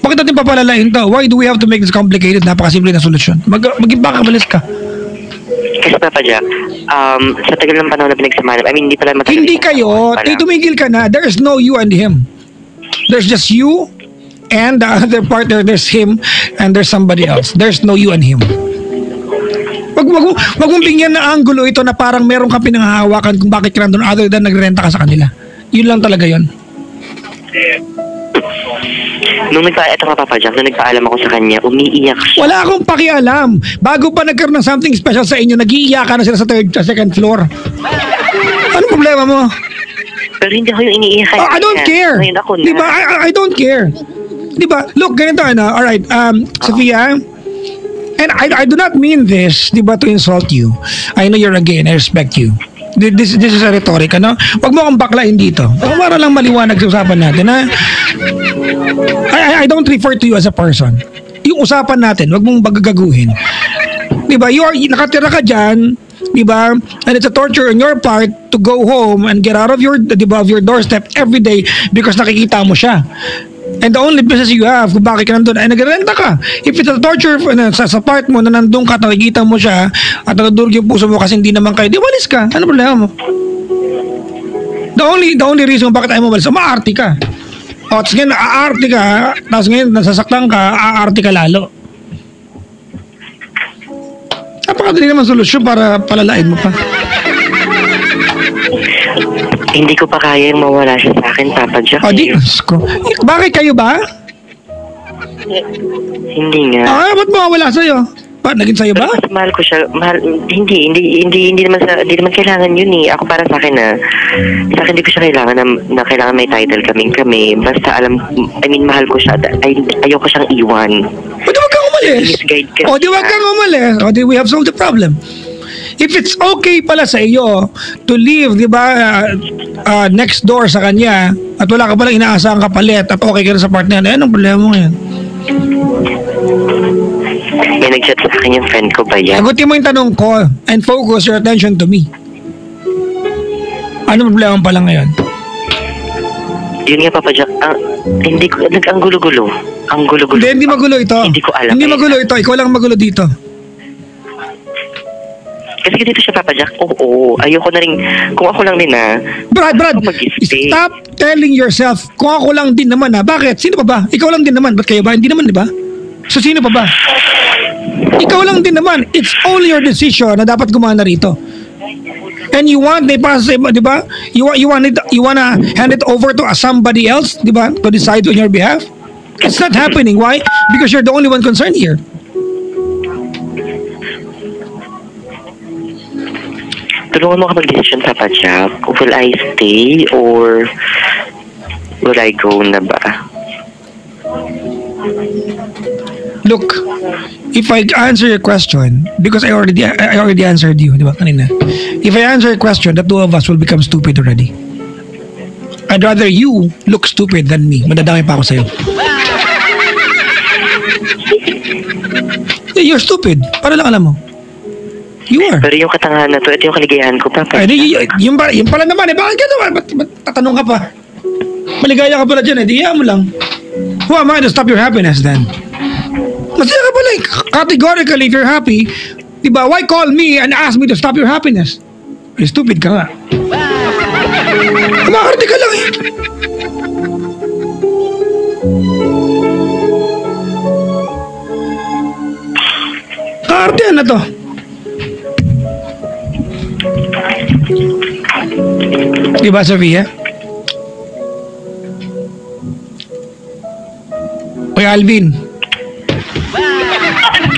Bakit natin papalalain to? Why do we have to make this complicated? Napakasimple na solusyon. Mag-ibakabalis ka. Kasi Papa Jack, sa tagal ng panahon na pinagsamahan, hindi pala matagal. Hindi kayo. Tumigil ka na. There's no you and him. There's just you and the other partner. There's him and there's somebody else. There's no you and him. Wag mong bigyan na anggulo ito na parang meron kang pinanghahawakan kung bakit ka nandun other than nagrenta ka sa kanila. Yun lang talaga yun. Nung Papa Jack, nung nagpaalam ako sa kanya, umiiyak siya. Wala akong pakialam. Bago pa nagkaroon ng something special sa inyo, nag-iiyakan na sila sa second floor. Anong problema mo? Pero hindi ako yung iniiyakan. I don't care. Diba? I don't care. Diba? Look, ganito Alright, Sophia, and I do not mean this, diba, to insult you. I know you're a gay and I respect you. This is a rhetoric, Wag mo akong baklain dito. Para lang maliwanag sa usapan natin, I don't refer to you as a person. Yung usapan natin, wag mong bagagaguhin. Diba, nakatira ka dyan, diba, and it's a torture on your part to go home and get out of your doorstep every day because nakikita mo siya. And the only business you have kung bakit ka nandun ay nagrenta ka. If it's a torture sa part mo na nandun ka at nakikita mo siya at nadurog yung puso mo kasi hindi naman kayo, di walis ka. Ano problema mo? The only reason bakit ayaw mo walis, maarte ka. O, tapos ngayon aarte ka, tapos ngayon nasasaktan ka, aarte ka lalo. Napakadali naman solusyon para palalain mo pa. Hindi ko pa kaya yung mawala siya sa akin, Papa Jack. Bakit kayo ba? Hindi nga. Ba't mawawala sa'yo? Naging sa'yo ba? Mas mahal ko siya. Hindi naman kailangan yun Ako para sa akin sa akin hindi ko siya kailangan na kailangan may title kami. Basta mahal ko siya. Ayoko siyang iwan. O di wag kang umalis. O di we have solved the problem. If it's okay pala sa iyo to live, di ba, next door sa kanya at wala ka palang inaasahang kapalit at okay ka rin sa partner, anong problema mo yan? May nag-chat sa akin yung friend ko ba yan? Sagutin mo yung tanong ko and focus your attention to me. Anong problema pala ngayon? Yun nga, Papa Jack, hindi ko, ang gulo-gulo. Ang gulo-gulo. Hindi magulo ito. Hindi ko alam. Hindi magulo ito. Ikaw lang magulo dito. Kasi dito siya, Papa Jack. Oo. Ayoko na rin. Kung ako lang din Brad, stop telling yourself, kung ako lang din naman Bakit? Sino pa ba? Ikaw lang din naman. Ba't kayo ba? Hindi naman, di ba? So, sino pa ba? Ikaw lang din naman. It's only your decision na dapat gumana rito. And you want, di ba? You wanna hand it over to somebody else, di ba? To decide on your behalf? It's not happening. Why? Because you're the only one concerned here. Tulungan mo ka mag-decision, Papa Jack. Will I stay or will I go na ba? Look, if I answer your question, because I already answered you, di ba, kanina? If I answer your question, the two of us will become stupid already. I'd rather you look stupid than me. Madadami pa ako sa'yo. You're stupid. Para lang alam mo. You are. Pero yung katangahan na to, ito yung kaligayahan ko, Papa. Ay, yung pala naman, bakit ka naman? Ba't tatanong ka pa? Maligaya ka pala dyan, di mo lang. Who am I to stop your happiness then? Masaya ka pala, categorically, if you're happy, diba, why call me and ask me to stop your happiness? Stupid ka nga. Kumakarte ka lang eh. Kaarte na to. Diba, Sofia? Oy, Alvin.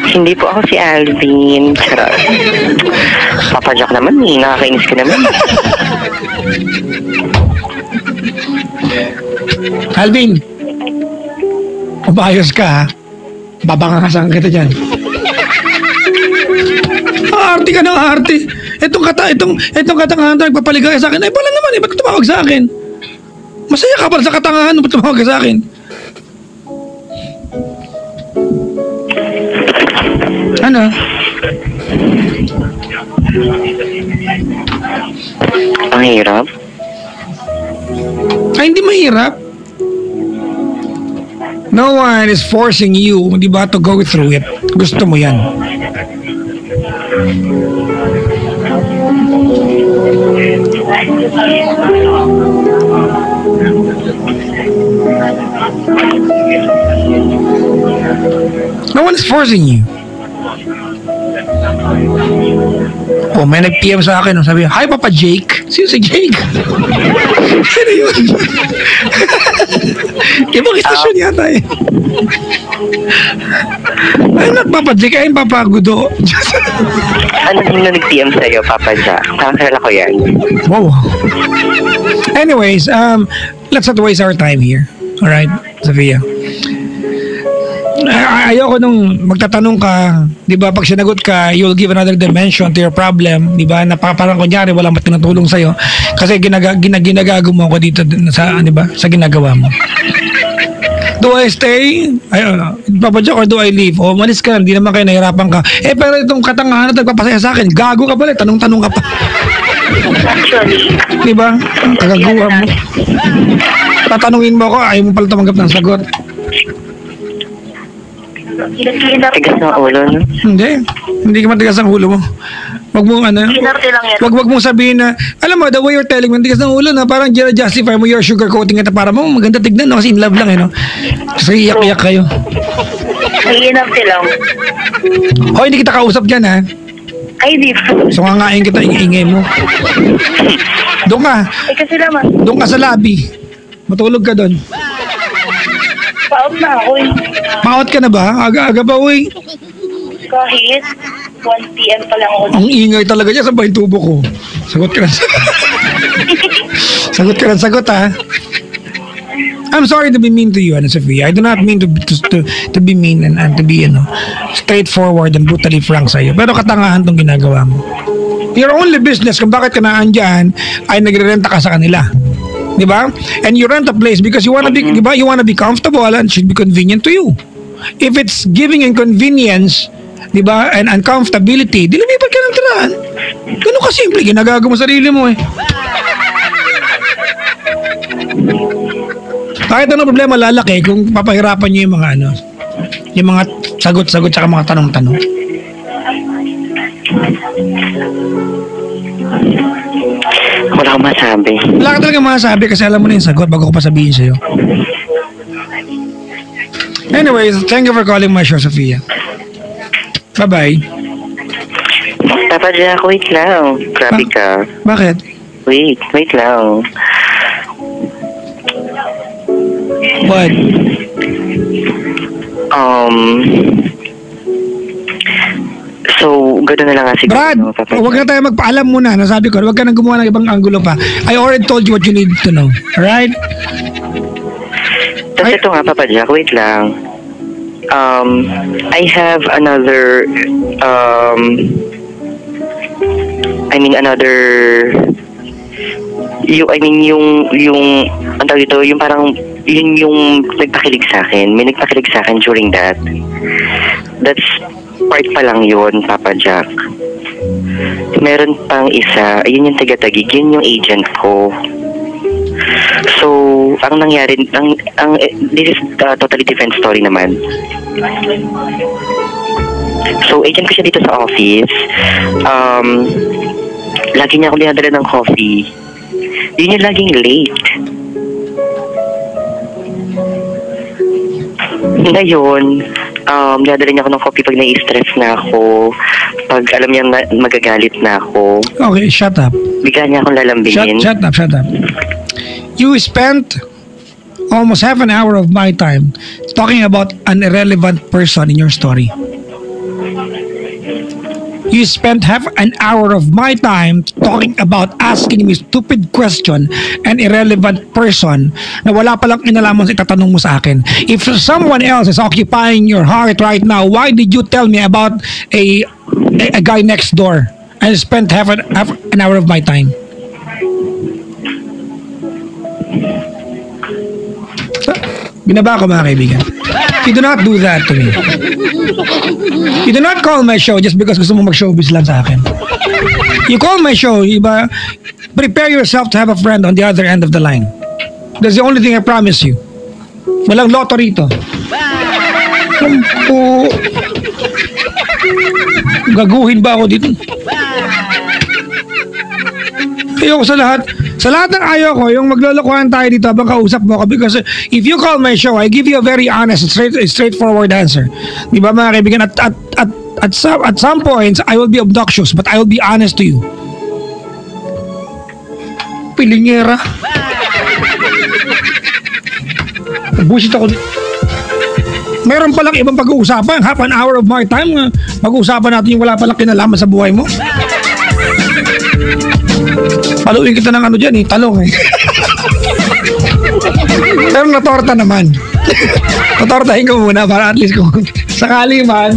Hindi po ako si Alvin. Charot. Papa Jack naman eh. Nakakainis ka naman. Alvin. Umayos ka ha. Babangasan kita dyan. Arte ka ng arte. Itong katangahan na nagpapaligaya sa akin. Ay pala naman eh. Ba't tumawag sa akin? Masaya ka pala sa katangahan. Ba't tumawag ka sa akin? Ano? Ang hirap. Ay, hindi mahirap. No one is forcing you, di ba, to go through it. Gusto mo yan. No one is forcing you. Oh, may nag-PM sa akin. Sabi, hi Papa Jake. Sino si Jake? Sino yun? Ibang istasyon yata eh. Ay, not Papa Jake. Ay, Papa Gudo. Ano din na nag-PM sa'yo, Papa Jack? Kakakala ko yan. Wow. Anyways, let's not waste our time here. Alright, Sophia. Ayoko nung magtatanong ka, di ba, pag sinagot ka, you'll give another dimension to your problem, di ba, na parang kunyari walang tinutulong sa'yo kasi ginagago mo ako dito sa, di ba, sa ginagawa mo. Do I stay? Papa Jack, or do I leave? O malis ka, hindi naman kayo nahirapan ka. Eh, pero itong katangahan na nagpapasaya sa akin, gago ka pala, tanong-tanong ka pa. Di ba? Kagaguha mo. Tatanungin mo ako, ayaw mo pala tumanggap ng sagot. Tigas ng ulo, no? Hindi ka matigas ang ulo mo. Wag mong wag mong sabihin na, alam mo, the way you're telling me, tigas ng ulo na parang justify mo your sugarcoating ito para mo maganda tignan, no? Kasi in love lang, eh, no? Kasi iyak-iyak kayo. Iinarte lang. O, hindi kita kausap dyan, ha? Ay, di po. So, ngangain kita, ingay mo. Doon ka. Eh, kasi naman, Doon ka sa lobby. Matulog ka doon. paot na ako eh. Paot ka na ba? Aga-aga ba, uy? Kahit 1 p.m. pa lang ako. Ang ingay talaga niya sa bahay tubo ko. Sagot ka na. Sagot, ha? I'm sorry to be mean to you, Ana Sofia. I do not mean to be mean and to be, straightforward and brutally frank sa'yo. Pero katangahan tong ginagawa mo. Your only business kung bakit ka naandyan ay nagre-renta ka sa kanila. Di ba? And you rent a place because you wanna be, di ba? You wanna be comfortable and it should be convenient to you. If it's giving inconvenience, di ba, and uncomfortability, di lumipat ka ng tirahan. Ganun ka simple, ginagago mo sarili mo eh. Kahit ano problema lalaki kung papahirapan nyo yung mga sagot-sagot tsaka mga tanong-tanong. Wala akong masabi. Wala ka talaga masabi kasi alam mo na yung sagot bago ko pa sabihin sa'yo. Anyways, thank you for calling my show, Sophia. Bye-bye. Papa Jack, wait lang. Grabe ka. Bakit? Wait lang. What? So, gano'n na lang nga siguro. Brad, huwag na tayo magpaalam muna. Nasabi ko, huwag ka nang gumawa ng ibang angulo pa. I already told you what you need to know. Alright? Tapos ito nga, Papa Jack, wait lang. I have another, ang tawag ito, yung parang, yun yung nagpakilig sa akin. May nagpakilig sa akin during that. That's part pa lang yun, Papa Jack. Meron pang isa, ayun yung taga-Taguig, yun yung agent ko. So, ang nangyari, this is a totally different story naman. So, agent ko siya dito sa office. Lagi niya ako dinadala ng coffee. Yun yung laging late. Ngayon, dinadala niya ako ng coffee pag nai-stress na ako. Pag alam niya magagalit na ako. Okay, shut up. Bigla niya akong lalambingin. Shut up. You spent almost half an hour of my time talking about an irrelevant person in your story. You spent half an hour of my time talking about asking me stupid question and irrelevant person na wala palang inalaman sa itatanong mo sa akin. If someone else is occupying your heart right now, why did you tell me about a guy next door and spent half an hour of my time? Binaba ko, mga kaibigan. You do not do that to me. You do not call my show just because gusto mo mag-showbiz lang sa akin. You call my show, iba, prepare yourself to have a friend on the other end of the line. That's the only thing I promise you. Walang loto rito. Gaguhin ba ako dito? Ayoko sa lahat. Sa lahat ng ayaw ko, yung maglolokohan tayo dito habang kausap mo ako, because if you call my show, I give you a very honest, straightforward answer. Di ba, mga kaibigan? At some points, I will be obnoxious, but I will be honest to you. Pilingera. Bullshit ako. Meron palang ibang pag-uusapan. Half an hour of my time, pag-uusapan natin yung wala palang kinalaman sa buhay mo. Paluin kita ng ano dyan talong Pero natorta naman. Natortahin ko muna para at least kung sakali man.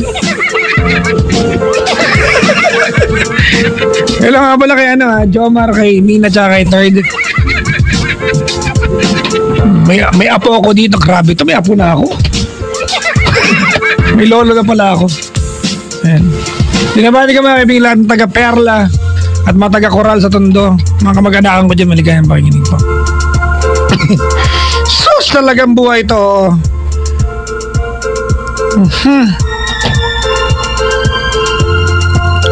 Kailan nga pala kay Jomar, kay Mina, tsaka kay Third. May apo ako dito, grabe to, may apo na ako. May lolo na pala ako. Ayan. Dinabati ka mga kaibigan lahat ng taga-Perla at mga taga-Coral sa Tondo. Mga kamag-anakan ko dyan, maligayang pakikinig po. Sus, talagang buhay to.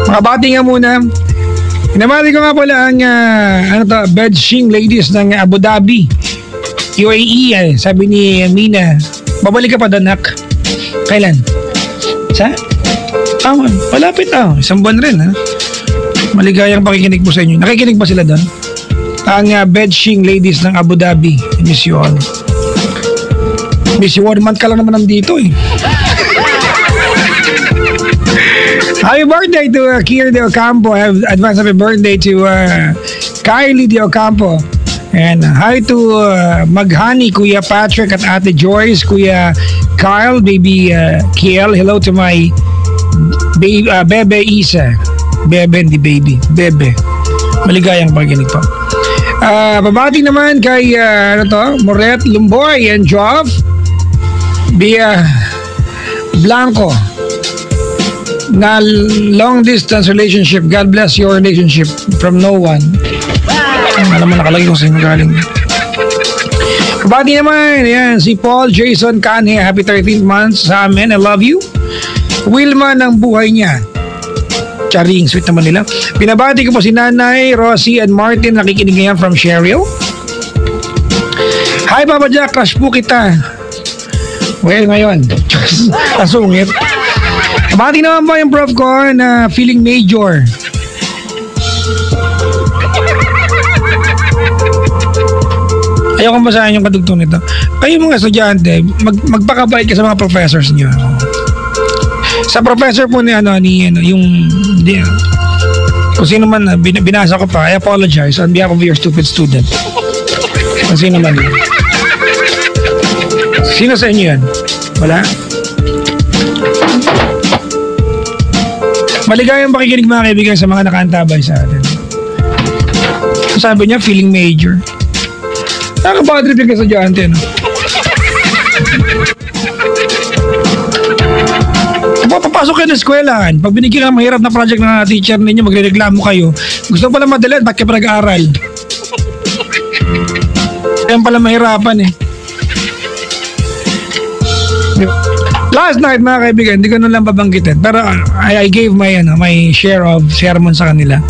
Makabati nga muna. Pinamati ko nga pala ang Bedshing ladies ng Abu Dhabi, UAE. Sabi ni Mina, babalik ka pa doon, nak. Kailan? Sa? Malapit isang buwan rin, ha? Maligayang pakikinig po sa inyo. Nakikinig ba sila doon? Ang Bedshing ladies ng Abu Dhabi. Miss you all. Miss you all. Month ka lang naman nandito Happy birthday to Kier De Ocampo. Advance happy birthday to Kylie De Ocampo. And hi to Maghani, Kuya Patrick at Ate Joyce, Kuya Kyle, Baby Kiel. Hello to my Bebe Isa. Bebe, hindi baby. Bebe. Maligayang pakikinig po. Babati naman kay Moret Lumboy and Joff via Blanco na long distance relationship. God bless your relationship from no one. Alam mo, nakalagay kung saan galing. Babati naman, yan, si Paul Jason Canhe, happy 13th month sa amin. I love you. Wilma ng buhay niya. Charing, sweet naman nila. Pinabati ko po si Nanay, Rosie, and Martin. Nakikinig ngayon from Sheryl. Hi, Papa Jack. Crush po kita. Well, ngayon. Kasungit. Pinabati naman po yung prof ko na feeling major. Ayaw kong basahin yung kadugtong nito. Kayo mga estudyante, magpakabait ka sa mga professors niyo. Sa professor po ni yung kung sino man binasa ko pa, I apologize on behalf of your stupid student. Kung sino man yun. Sino sa inyo yan? Wala? Maligayang pakikinig mga kaibigan sa mga nakaantabay sa atin. Sabi niya, feeling major. Nakakabadrip yung estudyante, no? papasok kayo ng eskwelahan. Pag binigyan ka ng mahirap na project na teacher ninyo, magre-reklamo kayo. Gusto pala madali, ba't ka pa nag-aaral? Kaya pala mahirapan eh. Last night, mga kaibigan, hindi ko na lang babanggitin. Pero I gave my share of sermon sa kanila.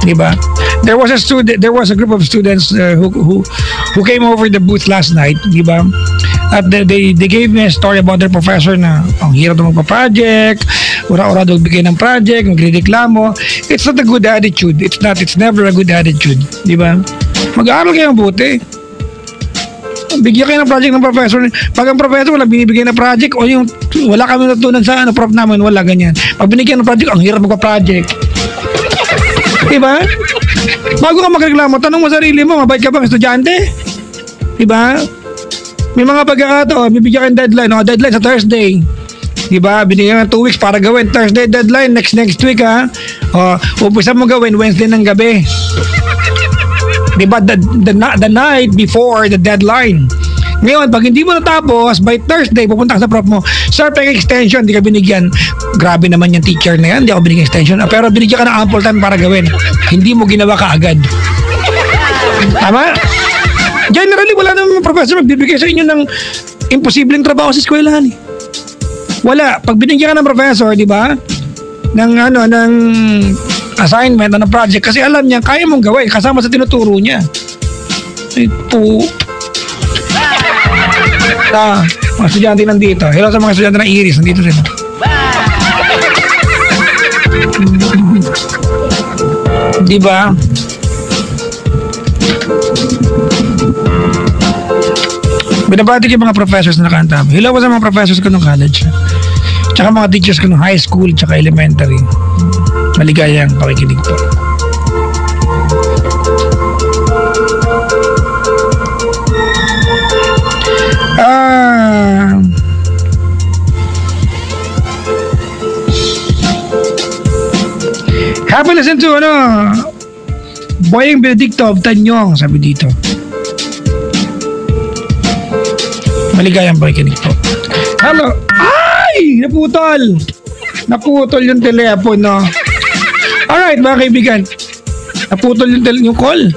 Diba? There was a group of students who came over the booth last night, diba? At they gave me a story about their professor na ang hirap na magpa-project, ura-ura daw bigay ng project, magreklamo. It's not a good attitude. It's never a good attitude, diba? Mag-aaral kayo mabuti. Bigyan kayo ng project ng professor. Pag ang professor wala binibigay na project o yung wala kami natutunan sa prof namin, wala ganyan. Pag binigyan ng project, ang hirap magpa-project. Diba? Bago ka magreklamo, tanong mo sarili mo, mabait ka bang estudyante? Diba? May mga pagkakataon, bibigyan ka ng deadline. Deadline sa Thursday. Diba? Binigyan ka ng 2 weeks para gawin. Thursday deadline, next week ha. Umpisa mo gawin Wednesday ng gabi. Diba? The night before the deadline. Ngayon, pag hindi mo natapos, by Thursday, pupunta ka sa prof mo, sir, extension, hindi ka binigyan. Grabe naman yung teacher na yan, hindi ako binigyan extension. Pero binigyan ka ng ample time para gawin. Hindi mo ginawa kaagad. Tama? Generally, wala namang professor magbibigay sa inyo ng imposibleng trabaho sa eskwelahan. Wala. Pag binigyan ka ng professor, di ba, ng assignment, ng project, kasi alam niya, kaya mong gawin, kasama sa tinuturo niya. Ito. Mga estudyante nandito. Hello sa mga estudyante ng Iris. Nandito sila. Diba? Binabati ko yung mga professors na nakanta. Hello ko sa mga professors ko ng college. Tsaka mga teachers ko ng high school tsaka elementary. Maligayang pakikinig po. Happy listen to Boyeng Benedicto of Tanyong, sabi dito. Maligayang pakikinig po. Hello. Ay! Naputol yung telepono. Alright, mga kaibigan. Naputol yung call.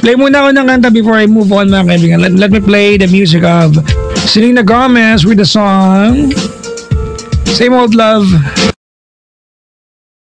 Play muna ako ng kanta before I move on, mga kaibigan. Let me play the music of Selena Gomez with the song Same Old Love.